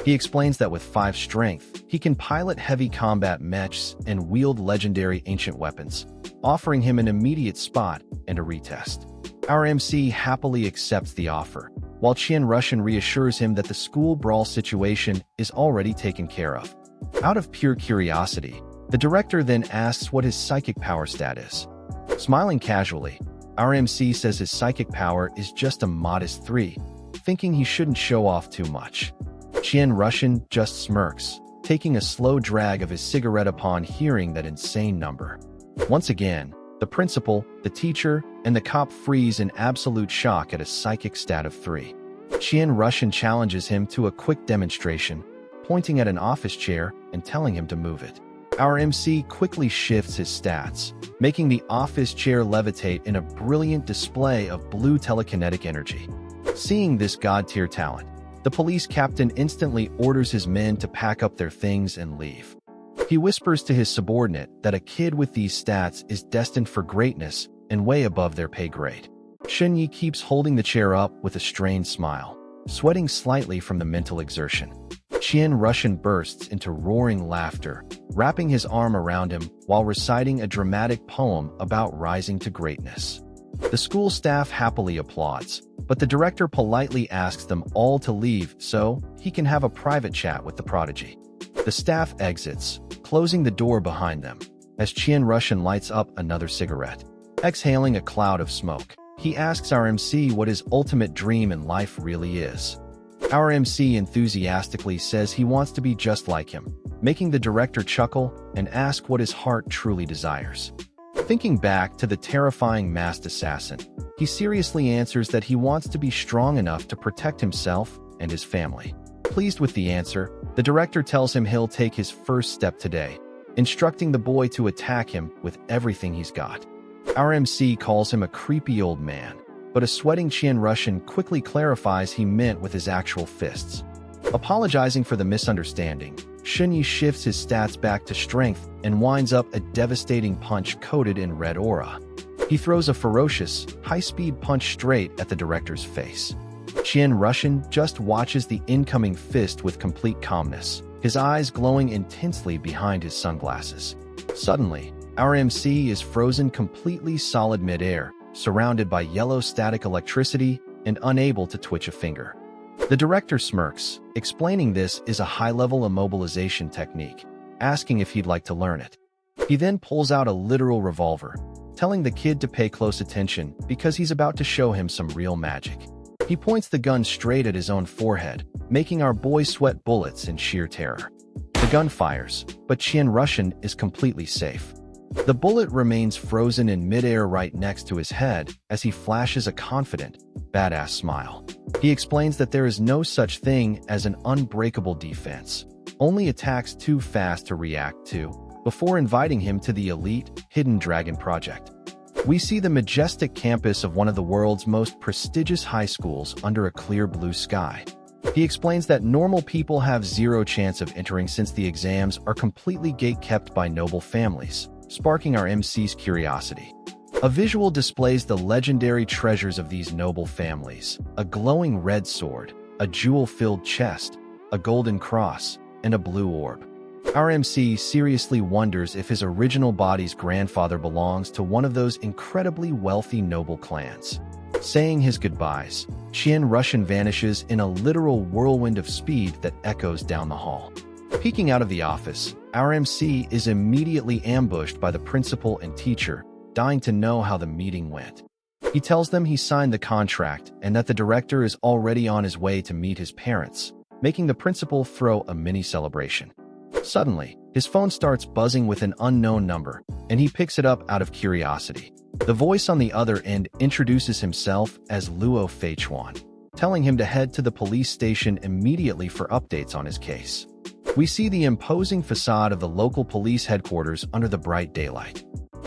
He explains that with 5 strength, he can pilot heavy combat mechs and wield legendary ancient weapons, offering him an immediate spot and a retest. Our MC happily accepts the offer, while Qian Russian reassures him that the school brawl situation is already taken care of. Out of pure curiosity, the director then asks what his psychic power stat is. Smiling casually, our MC says his psychic power is just a modest 3, thinking he shouldn't show off too much. Qian Russian just smirks, taking a slow drag of his cigarette upon hearing that insane number. Once again, the principal, the teacher, and the cop freeze in absolute shock at a psychic stat of 3. Qian Russian challenges him to a quick demonstration, pointing at an office chair and telling him to move it. Our MC quickly shifts his stats, making the office chair levitate in a brilliant display of blue telekinetic energy. Seeing this god-tier talent, the police captain instantly orders his men to pack up their things and leave. He whispers to his subordinate that a kid with these stats is destined for greatness and way above their pay grade. Shunyi keeps holding the chair up with a strained smile, sweating slightly from the mental exertion. Qian Russian bursts into roaring laughter, wrapping his arm around him while reciting a dramatic poem about rising to greatness. The school staff happily applauds, but the director politely asks them all to leave so he can have a private chat with the prodigy. The staff exits, closing the door behind them, as Qian Russian lights up another cigarette. Exhaling a cloud of smoke, he asks our MC what his ultimate dream in life really is. Our MC enthusiastically says he wants to be just like him, making the director chuckle and ask what his heart truly desires. Thinking back to the terrifying masked assassin, he seriously answers that he wants to be strong enough to protect himself and his family. Pleased with the answer, the director tells him he'll take his first step today, instructing the boy to attack him with everything he's got. Our MC calls him a creepy old man, but a sweating Qian Russian quickly clarifies he meant with his actual fists. Apologizing for the misunderstanding, Shunyi shifts his stats back to strength and winds up a devastating punch coated in red aura. He throws a ferocious, high-speed punch straight at the director's face. Qian Russian just watches the incoming fist with complete calmness, his eyes glowing intensely behind his sunglasses. Suddenly, our MC is frozen completely solid mid-air, surrounded by yellow static electricity and unable to twitch a finger. The director smirks, explaining this is a high-level immobilization technique, asking if he'd like to learn it. He then pulls out a literal revolver, telling the kid to pay close attention because he's about to show him some real magic. He points the gun straight at his own forehead, making our boy sweat bullets in sheer terror. The gun fires, but Qian Russian is completely safe. The bullet remains frozen in midair right next to his head as he flashes a confident, badass smile. He explains that there is no such thing as an unbreakable defense, only attacks too fast to react to, before inviting him to the elite Hidden Dragon Project. We see the majestic campus of one of the world's most prestigious high schools under a clear blue sky. He explains that normal people have zero chance of entering since the exams are completely gate-kept by noble families, sparking our MC's curiosity. A visual displays the legendary treasures of these noble families: a glowing red sword, a jewel-filled chest, a golden cross, and a blue orb. Our MC seriously wonders if his original body's grandfather belongs to one of those incredibly wealthy noble clans. Saying his goodbyes, Qian Russian vanishes in a literal whirlwind of speed that echoes down the hall. Peeking out of the office, our MC is immediately ambushed by the principal and teacher, dying to know how the meeting went. He tells them he signed the contract and that the director is already on his way to meet his parents, making the principal throw a mini celebration. Suddenly, his phone starts buzzing with an unknown number, and he picks it up out of curiosity. The voice on the other end introduces himself as Luo Feichuan, telling him to head to the police station immediately for updates on his case. We see the imposing facade of the local police headquarters under the bright daylight.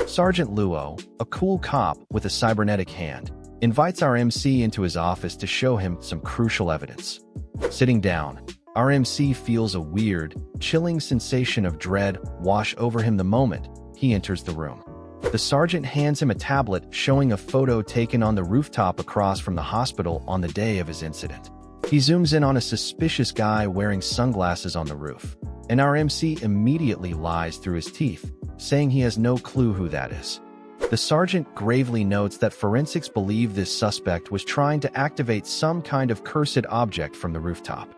Sergeant Luo, a cool cop with a cybernetic hand, invites our MC into his office to show him some crucial evidence. Sitting down, our MC feels a weird, chilling sensation of dread wash over him the moment he enters the room. The sergeant hands him a tablet showing a photo taken on the rooftop across from the hospital on the day of his incident. He zooms in on a suspicious guy wearing sunglasses on the roof, and our MC immediately lies through his teeth, saying he has no clue who that is. The sergeant gravely notes that forensics believe this suspect was trying to activate some kind of cursed object from the rooftop.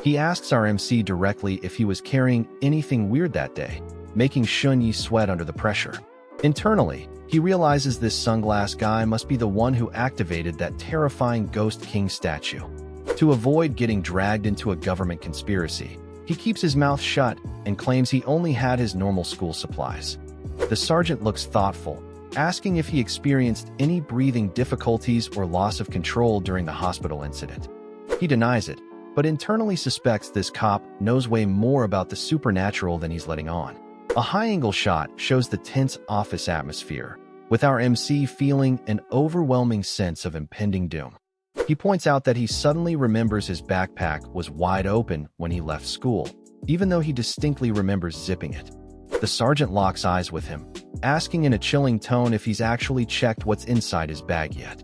He asks our MC directly if he was carrying anything weird that day, making Shunyi sweat under the pressure. Internally, he realizes this sunglass guy must be the one who activated that terrifying Ghost King statue. To avoid getting dragged into a government conspiracy, he keeps his mouth shut and claims he only had his normal school supplies. The sergeant looks thoughtful, asking if he experienced any breathing difficulties or loss of control during the hospital incident. He denies it, but internally suspects this cop knows way more about the supernatural than he's letting on. A high-angle shot shows the tense office atmosphere, with our MC feeling an overwhelming sense of impending doom. He points out that he suddenly remembers his backpack was wide open when he left school, even though he distinctly remembers zipping it. The sergeant locks eyes with him, asking in a chilling tone if he's actually checked what's inside his bag yet.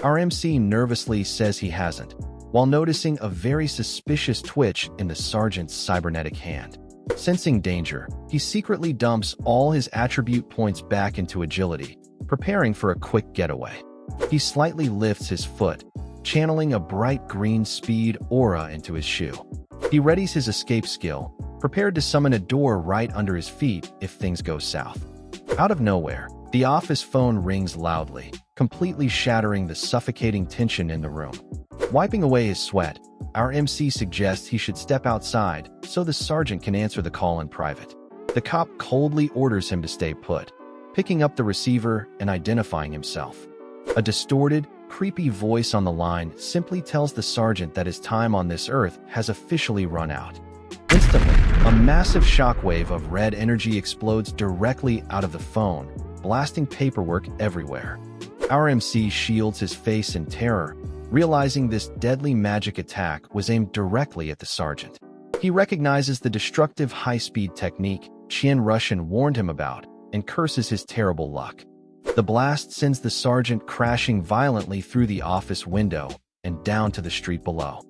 Our MC nervously says he hasn't, while noticing a very suspicious twitch in the sergeant's cybernetic hand. Sensing danger, he secretly dumps all his attribute points back into agility, preparing for a quick getaway. He slightly lifts his foot, channeling a bright green speed aura into his shoe. He readies his escape skill, prepared to summon a door right under his feet if things go south. Out of nowhere, the office phone rings loudly, completely shattering the suffocating tension in the room. Wiping away his sweat, our MC suggests he should step outside so the sergeant can answer the call in private. The cop coldly orders him to stay put, picking up the receiver and identifying himself. A distorted, creepy voice on the line simply tells the sergeant that his time on this earth has officially run out. Instantly, a massive shockwave of red energy explodes directly out of the phone, blasting paperwork everywhere. Our MC shields his face in terror, realizing this deadly magic attack was aimed directly at the sergeant. He recognizes the destructive high-speed technique Qian Russian warned him about and curses his terrible luck. The blast sends the sergeant crashing violently through the office window and down to the street below.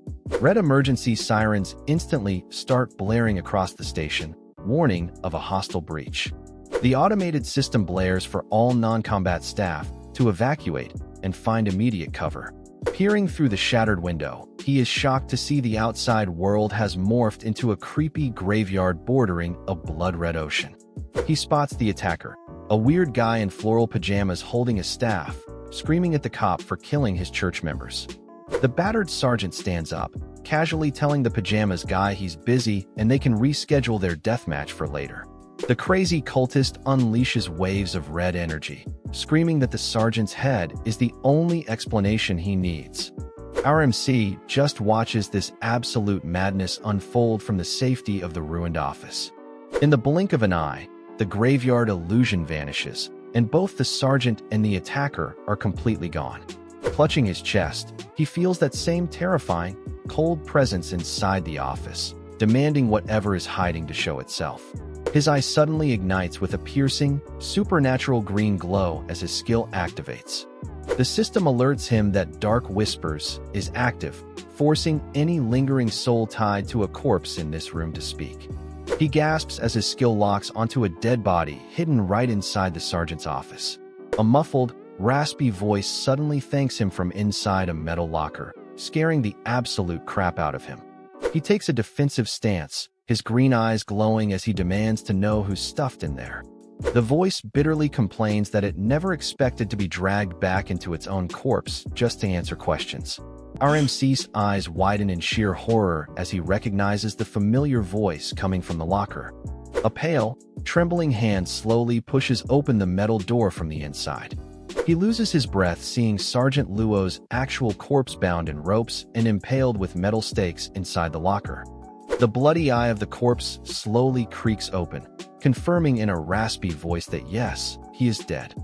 Red emergency sirens instantly start blaring across the station, warning of a hostile breach. The automated system blares for all non-combat staff to evacuate and find immediate cover. Peering through the shattered window, he is shocked to see the outside world has morphed into a creepy graveyard bordering a blood-red ocean. He spots the attacker, a weird guy in floral pajamas holding a staff, screaming at the cop for killing his church members. The battered sergeant stands up, casually telling the pajamas guy he's busy and they can reschedule their deathmatch for later. The crazy cultist unleashes waves of red energy, screaming that the sergeant's head is the only explanation he needs. Our MC just watches this absolute madness unfold from the safety of the ruined office. In the blink of an eye, the graveyard illusion vanishes, and both the sergeant and the attacker are completely gone. Clutching his chest, he feels that same terrifying, cold presence inside the office, demanding whatever is hiding to show itself. His eye suddenly ignites with a piercing, supernatural green glow as his skill activates. The system alerts him that Dark Whispers is active, forcing any lingering soul tied to a corpse in this room to speak. He gasps as his skill locks onto a dead body hidden right inside the sergeant's office. A muffled, raspy voice suddenly thanks him from inside a metal locker, scaring the absolute crap out of him. He takes a defensive stance, his green eyes glowing as he demands to know who's stuffed in there. The voice bitterly complains that it never expected to be dragged back into its own corpse just to answer questions. Our MC's eyes widen in sheer horror as he recognizes the familiar voice coming from the locker. A pale, trembling hand slowly pushes open the metal door from the inside. He loses his breath seeing Sergeant Luo's actual corpse bound in ropes and impaled with metal stakes inside the locker. The bloody eye of the corpse slowly creaks open, confirming in a raspy voice that yes, he is dead.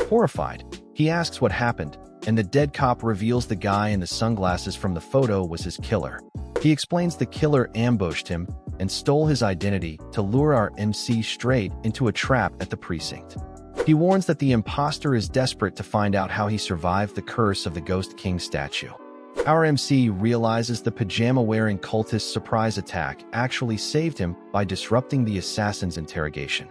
Horrified, he asks what happened, and the dead cop reveals the guy in the sunglasses from the photo was his killer. He explains the killer ambushed him and stole his identity to lure our MC straight into a trap at the precinct. He warns that the imposter is desperate to find out how he survived the curse of the Ghost King statue. Our MC realizes the pajama-wearing cultist's surprise attack actually saved him by disrupting the assassin's interrogation.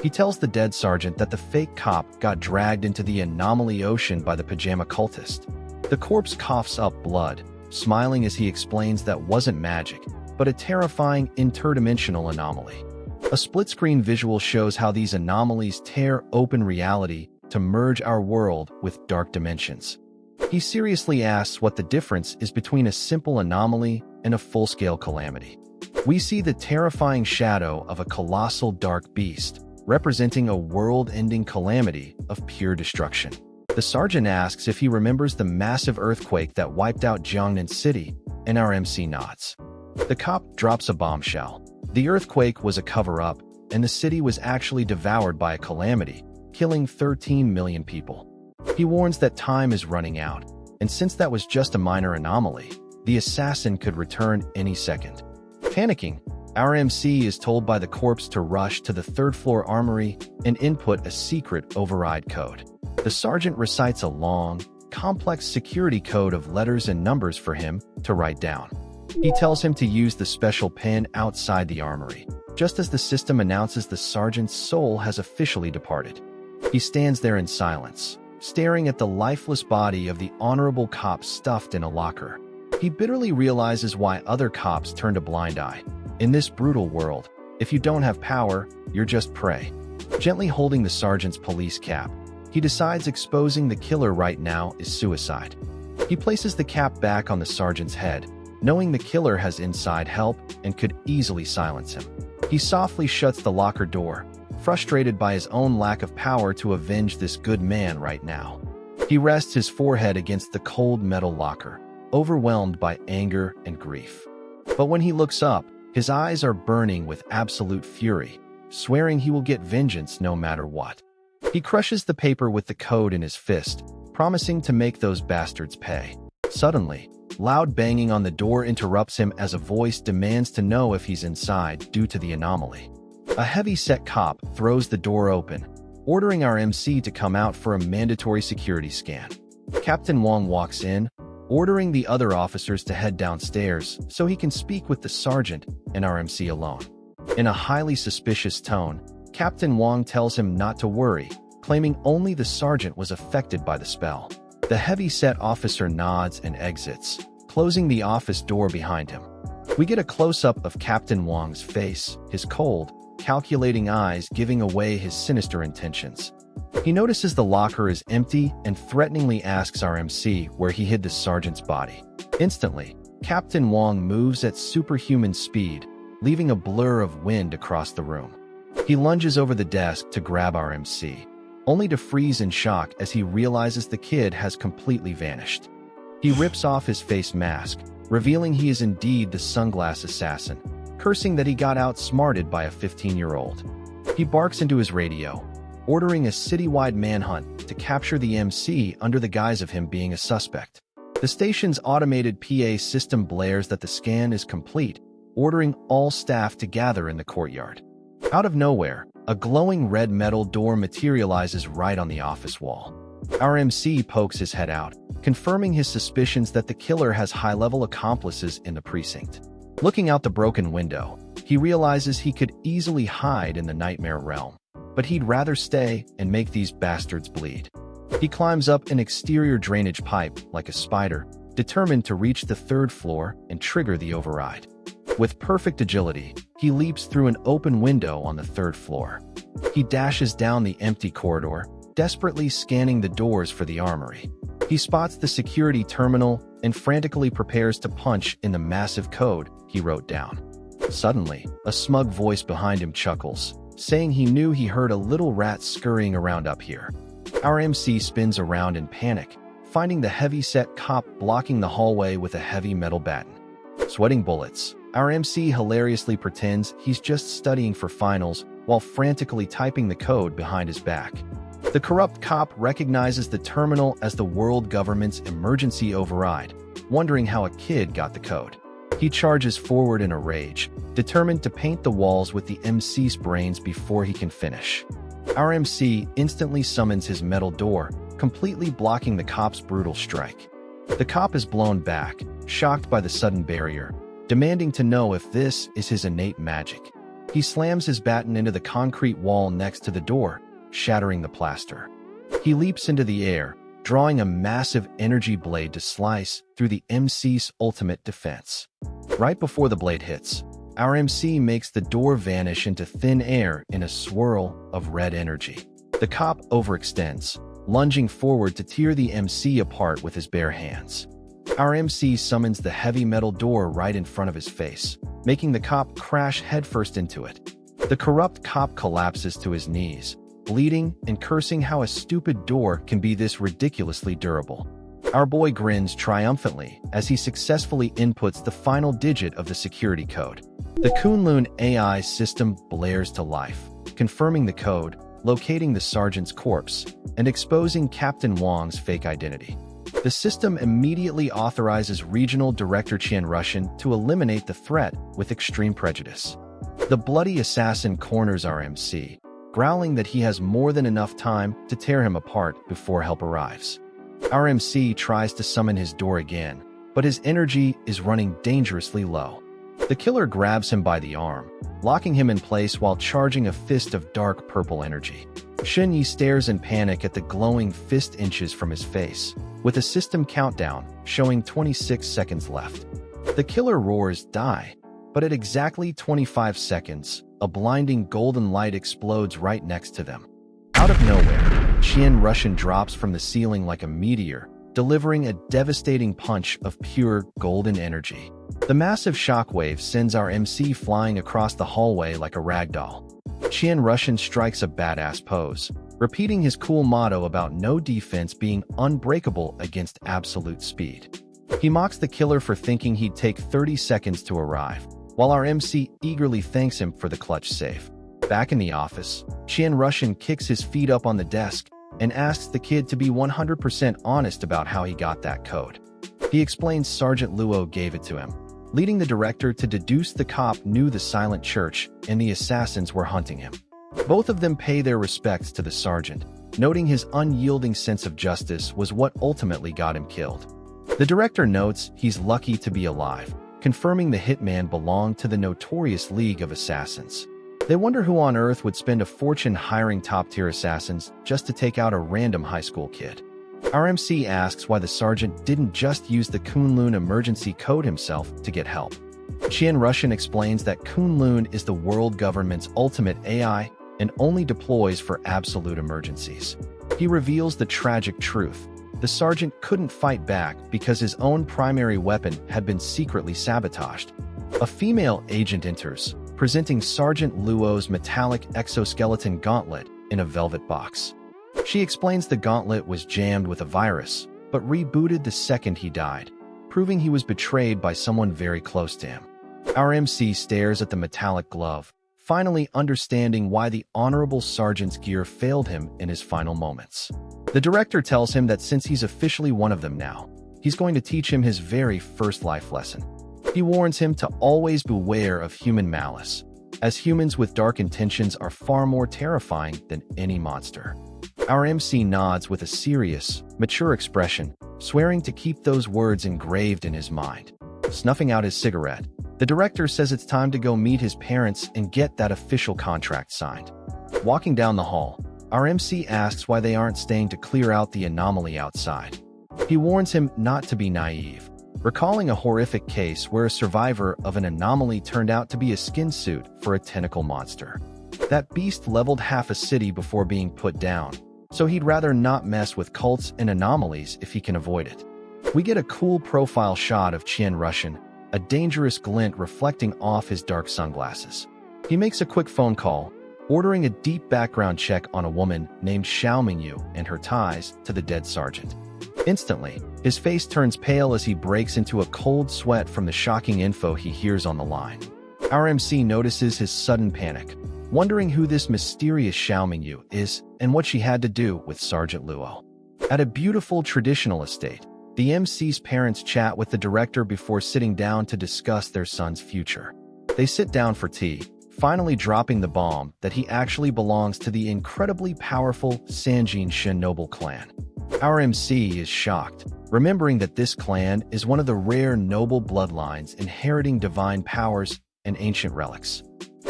He tells the dead sergeant that the fake cop got dragged into the anomaly ocean by the pajama cultist. The corpse coughs up blood, smiling as he explains that wasn't magic, but a terrifying interdimensional anomaly. A split-screen visual shows how these anomalies tear open reality to merge our world with dark dimensions. He seriously asks what the difference is between a simple anomaly and a full-scale calamity. We see the terrifying shadow of a colossal dark beast, representing a world-ending calamity of pure destruction. The sergeant asks if he remembers the massive earthquake that wiped out Jiangnan City, and our MC nods. The cop drops a bombshell. The earthquake was a cover-up, and the city was actually devoured by a calamity, killing 13 million people. He warns that time is running out, and since that was just a minor anomaly, the assassin could return any second. Panicking, our MC is told by the corpse to rush to the third-floor armory and input a secret override code. The sergeant recites a long, complex security code of letters and numbers for him to write down. He tells him to use the special pen outside the armory, just as the system announces the sergeant's soul has officially departed. He stands there in silence, staring at the lifeless body of the honorable cop stuffed in a locker. He bitterly realizes why other cops turned a blind eye. In this brutal world, if you don't have power, you're just prey. Gently holding the sergeant's police cap, he decides exposing the killer right now is suicide. He places the cap back on the sergeant's head, knowing the killer has inside help and could easily silence him. He softly shuts the locker door, frustrated by his own lack of power to avenge this good man right now. He rests his forehead against the cold metal locker, overwhelmed by anger and grief. But when he looks up, his eyes are burning with absolute fury, swearing he will get vengeance no matter what. He crushes the paper with the code in his fist, promising to make those bastards pay. Suddenly, loud banging on the door interrupts him as a voice demands to know if he's inside due to the anomaly. A heavy-set cop throws the door open, ordering our MC to come out for a mandatory security scan. Captain Wong walks in, ordering the other officers to head downstairs so he can speak with the sergeant and our MC alone. In a highly suspicious tone, Captain Wong tells him not to worry, claiming only the sergeant was affected by the spell. The heavy-set officer nods and exits, closing the office door behind him. We get a close-up of Captain Wong's face, his cold, calculating eyes giving away his sinister intentions. He notices the locker is empty and threateningly asks our MC where he hid the sergeant's body. Instantly, Captain Wong moves at superhuman speed, leaving a blur of wind across the room. He lunges over the desk to grab our MC, only to freeze in shock as he realizes the kid has completely vanished. He rips off his face mask, revealing he is indeed the sunglass assassin, cursing that he got outsmarted by a 15-year-old. He barks into his radio, ordering a citywide manhunt to capture the MC under the guise of him being a suspect. The station's automated PA system blares that the scan is complete, ordering all staff to gather in the courtyard. Out of nowhere, a glowing red metal door materializes right on the office wall. Our MC pokes his head out, confirming his suspicions that the killer has high-level accomplices in the precinct. Looking out the broken window, he realizes he could easily hide in the nightmare realm, but he'd rather stay and make these bastards bleed. He climbs up an exterior drainage pipe like a spider, determined to reach the third floor and trigger the override. With perfect agility, he leaps through an open window on the third floor. He dashes down the empty corridor, desperately scanning the doors for the armory. He spots the security terminal and frantically prepares to punch in the massive code he wrote down. Suddenly, a smug voice behind him chuckles, saying he knew he heard a little rat scurrying around up here. Our MC spins around in panic, finding the heavy-set cop blocking the hallway with a heavy metal baton. Sweating bullets, our MC hilariously pretends he's just studying for finals while frantically typing the code behind his back. The corrupt cop recognizes the terminal as the world government's emergency override, wondering how a kid got the code. He charges forward in a rage, determined to paint the walls with the MC's brains before he can finish. Our MC instantly summons his metal door, completely blocking the cop's brutal strike. The cop is blown back, shocked by the sudden barrier, demanding to know if this is his innate magic. He slams his baton into the concrete wall next to the door, shattering the plaster. He leaps into the air, drawing a massive energy blade to slice through the MC's ultimate defense. Right before the blade hits, our MC makes the door vanish into thin air in a swirl of red energy. The cop overextends, lunging forward to tear the MC apart with his bare hands. Our MC summons the heavy metal door right in front of his face, making the cop crash headfirst into it. The corrupt cop collapses to his knees, bleeding and cursing how a stupid door can be this ridiculously durable. Our boy grins triumphantly as he successfully inputs the final digit of the security code. The Kunlun AI system blares to life, confirming the code, locating the sergeant's corpse, and exposing Captain Wang's fake identity. The system immediately authorizes Regional Director Qian Russian to eliminate the threat with extreme prejudice. The bloody assassin corners our MC, growling that he has more than enough time to tear him apart before help arrives. Our MC tries to summon his door again, but his energy is running dangerously low. The killer grabs him by the arm, locking him in place while charging a fist of dark purple energy. Shen stares in panic at the glowing fist inches from his face, with a system countdown showing 26 seconds left. The killer roars "Die!" but at exactly 25 seconds, a blinding golden light explodes right next to them. Out of nowhere, Qian Russian drops from the ceiling like a meteor, delivering a devastating punch of pure golden energy. The massive shockwave sends our MC flying across the hallway like a ragdoll. Qian Russian strikes a badass pose, repeating his cool motto about no defense being unbreakable against absolute speed. He mocks the killer for thinking he'd take 30 seconds to arrive, while our MC eagerly thanks him for the clutch save. Back in the office, Qian Russian kicks his feet up on the desk and asks the kid to be 100% honest about how he got that code. He explains Sergeant Luo gave it to him, leading the director to deduce the cop knew the silent church and the assassins were hunting him. Both of them pay their respects to the sergeant, noting his unyielding sense of justice was what ultimately got him killed. The director notes he's lucky to be alive, confirming the hitman belonged to the notorious League of Assassins. They wonder who on earth would spend a fortune hiring top-tier assassins just to take out a random high school kid. Our MC asks why the sergeant didn't just use the Kunlun emergency code himself to get help. Qian Russian explains that Kunlun is the world government's ultimate AI and only deploys for absolute emergencies. He reveals the tragic truth. The sergeant couldn't fight back because his own primary weapon had been secretly sabotaged. A female agent enters, presenting Sergeant Luo's metallic exoskeleton gauntlet in a velvet box. She explains the gauntlet was jammed with a virus, but rebooted the second he died, proving he was betrayed by someone very close to him. Our MC stares at the metallic glove, finally understanding why the honorable sergeant's gear failed him in his final moments. The director tells him that since he's officially one of them now, he's going to teach him his very first life lesson. He warns him to always beware of human malice, as humans with dark intentions are far more terrifying than any monster. Our MC nods with a serious, mature expression, swearing to keep those words engraved in his mind. Snuffing out his cigarette, the director says it's time to go meet his parents and get that official contract signed. Walking down the hall, our MC asks why they aren't staying to clear out the anomaly outside. He warns him not to be naive, recalling a horrific case where a survivor of an anomaly turned out to be a skin suit for a tentacle monster. That beast leveled half a city before being put down, so he'd rather not mess with cults and anomalies if he can avoid it. We get a cool profile shot of Qian Russian, a dangerous glint reflecting off his dark sunglasses. He makes a quick phone call, ordering a deep background check on a woman named Xiao Mingyu and her ties to the dead sergeant. Instantly, his face turns pale as he breaks into a cold sweat from the shocking info he hears on the line. Our MC notices his sudden panic, wondering who this mysterious Xiao Mingyu is and what she had to do with Sergeant Luo. At a beautiful traditional estate, the MC's parents chat with the director before sitting down to discuss their son's future. They sit down for tea, finally dropping the bomb that he actually belongs to the incredibly powerful Sanjin Shin noble clan. Our MC is shocked, remembering that this clan is one of the rare noble bloodlines inheriting divine powers and ancient relics.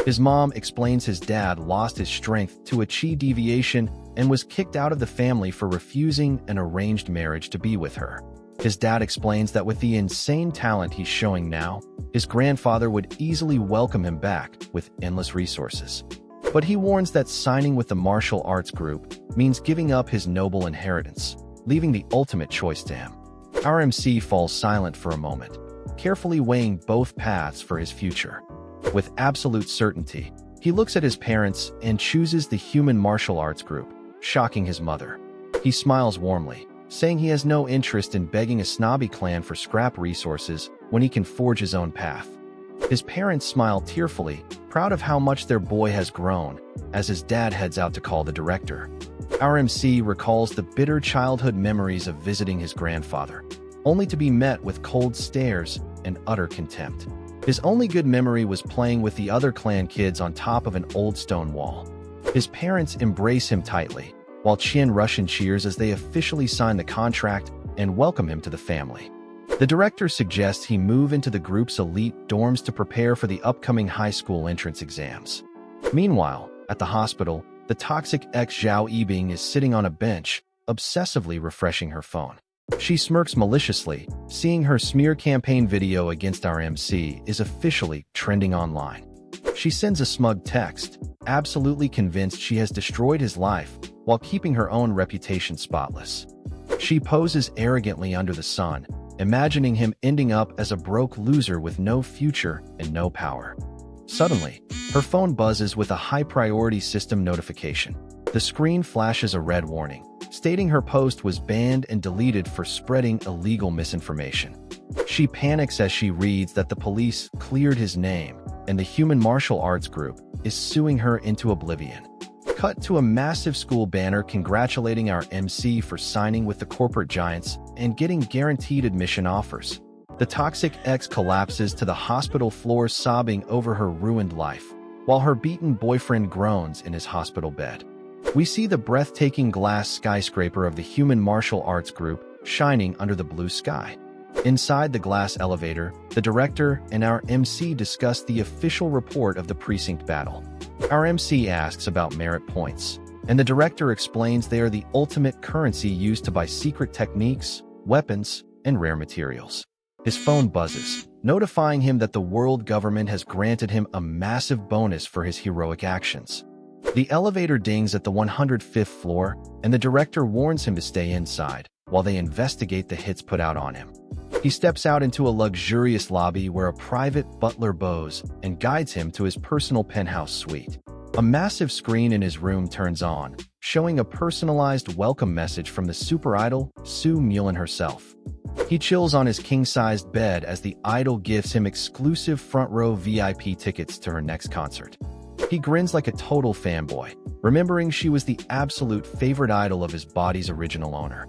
His mom explains his dad lost his strength to a chi deviation and was kicked out of the family for refusing an arranged marriage to be with her. His dad explains that with the insane talent he's showing now, his grandfather would easily welcome him back with endless resources. But he warns that signing with the martial arts group means giving up his noble inheritance, leaving the ultimate choice to him. Our MC falls silent for a moment, carefully weighing both paths for his future. With absolute certainty, he looks at his parents and chooses the human martial arts group, shocking his mother. He smiles warmly, saying he has no interest in begging a snobby clan for scrap resources when he can forge his own path. His parents smile tearfully, proud of how much their boy has grown, as his dad heads out to call the director. Our MC recalls the bitter childhood memories of visiting his grandfather, only to be met with cold stares and utter contempt. His only good memory was playing with the other clan kids on top of an old stone wall. His parents embrace him tightly, while Qian Russian cheers as they officially sign the contract and welcome him to the family. The director suggests he move into the group's elite dorms to prepare for the upcoming high school entrance exams. Meanwhile, at the hospital, the toxic ex Zhao Yibing is sitting on a bench, obsessively refreshing her phone. She smirks maliciously, seeing her smear campaign video against our MC is officially trending online. She sends a smug text, absolutely convinced she has destroyed his life while keeping her own reputation spotless. She poses arrogantly under the sun, imagining him ending up as a broke loser with no future and no power. Suddenly, her phone buzzes with a high-priority system notification. The screen flashes a red warning, stating her post was banned and deleted for spreading illegal misinformation. She panics as she reads that the police cleared his name and the human martial arts group is suing her into oblivion. Cut to a massive school banner congratulating our MC for signing with the corporate giants and getting guaranteed admission offers. The toxic ex collapses to the hospital floor sobbing over her ruined life, while her beaten boyfriend groans in his hospital bed. We see the breathtaking glass skyscraper of the human martial arts group shining under the blue sky. Inside the glass elevator, the director and our MC discuss the official report of the precinct battle. Our MC asks about merit points, and the director explains they are the ultimate currency used to buy secret techniques, weapons, and rare materials. His phone buzzes, notifying him that the world government has granted him a massive bonus for his heroic actions. The elevator dings at the 105th floor, and the director warns him to stay inside while they investigate the hits put out on him. He steps out into a luxurious lobby where a private butler bows and guides him to his personal penthouse suite. A massive screen in his room turns on, showing a personalized welcome message from the super idol, Su Mulin herself. He chills on his king-sized bed as the idol gives him exclusive front-row VIP tickets to her next concert. He grins like a total fanboy, remembering she was the absolute favorite idol of his body's original owner.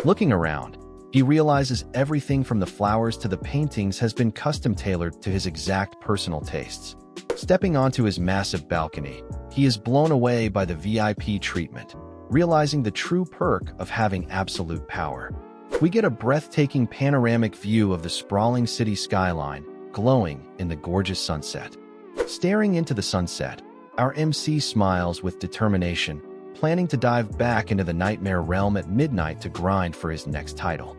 Looking around, He realizes everything from the flowers to the paintings has been custom-tailored to his exact personal tastes. Stepping onto his massive balcony, he is blown away by the VIP treatment, realizing the true perk of having absolute power. We get a breathtaking panoramic view of the sprawling city skyline, glowing in the gorgeous sunset. Staring into the sunset, our MC smiles with determination, planning to dive back into the nightmare realm at midnight to grind for his next title.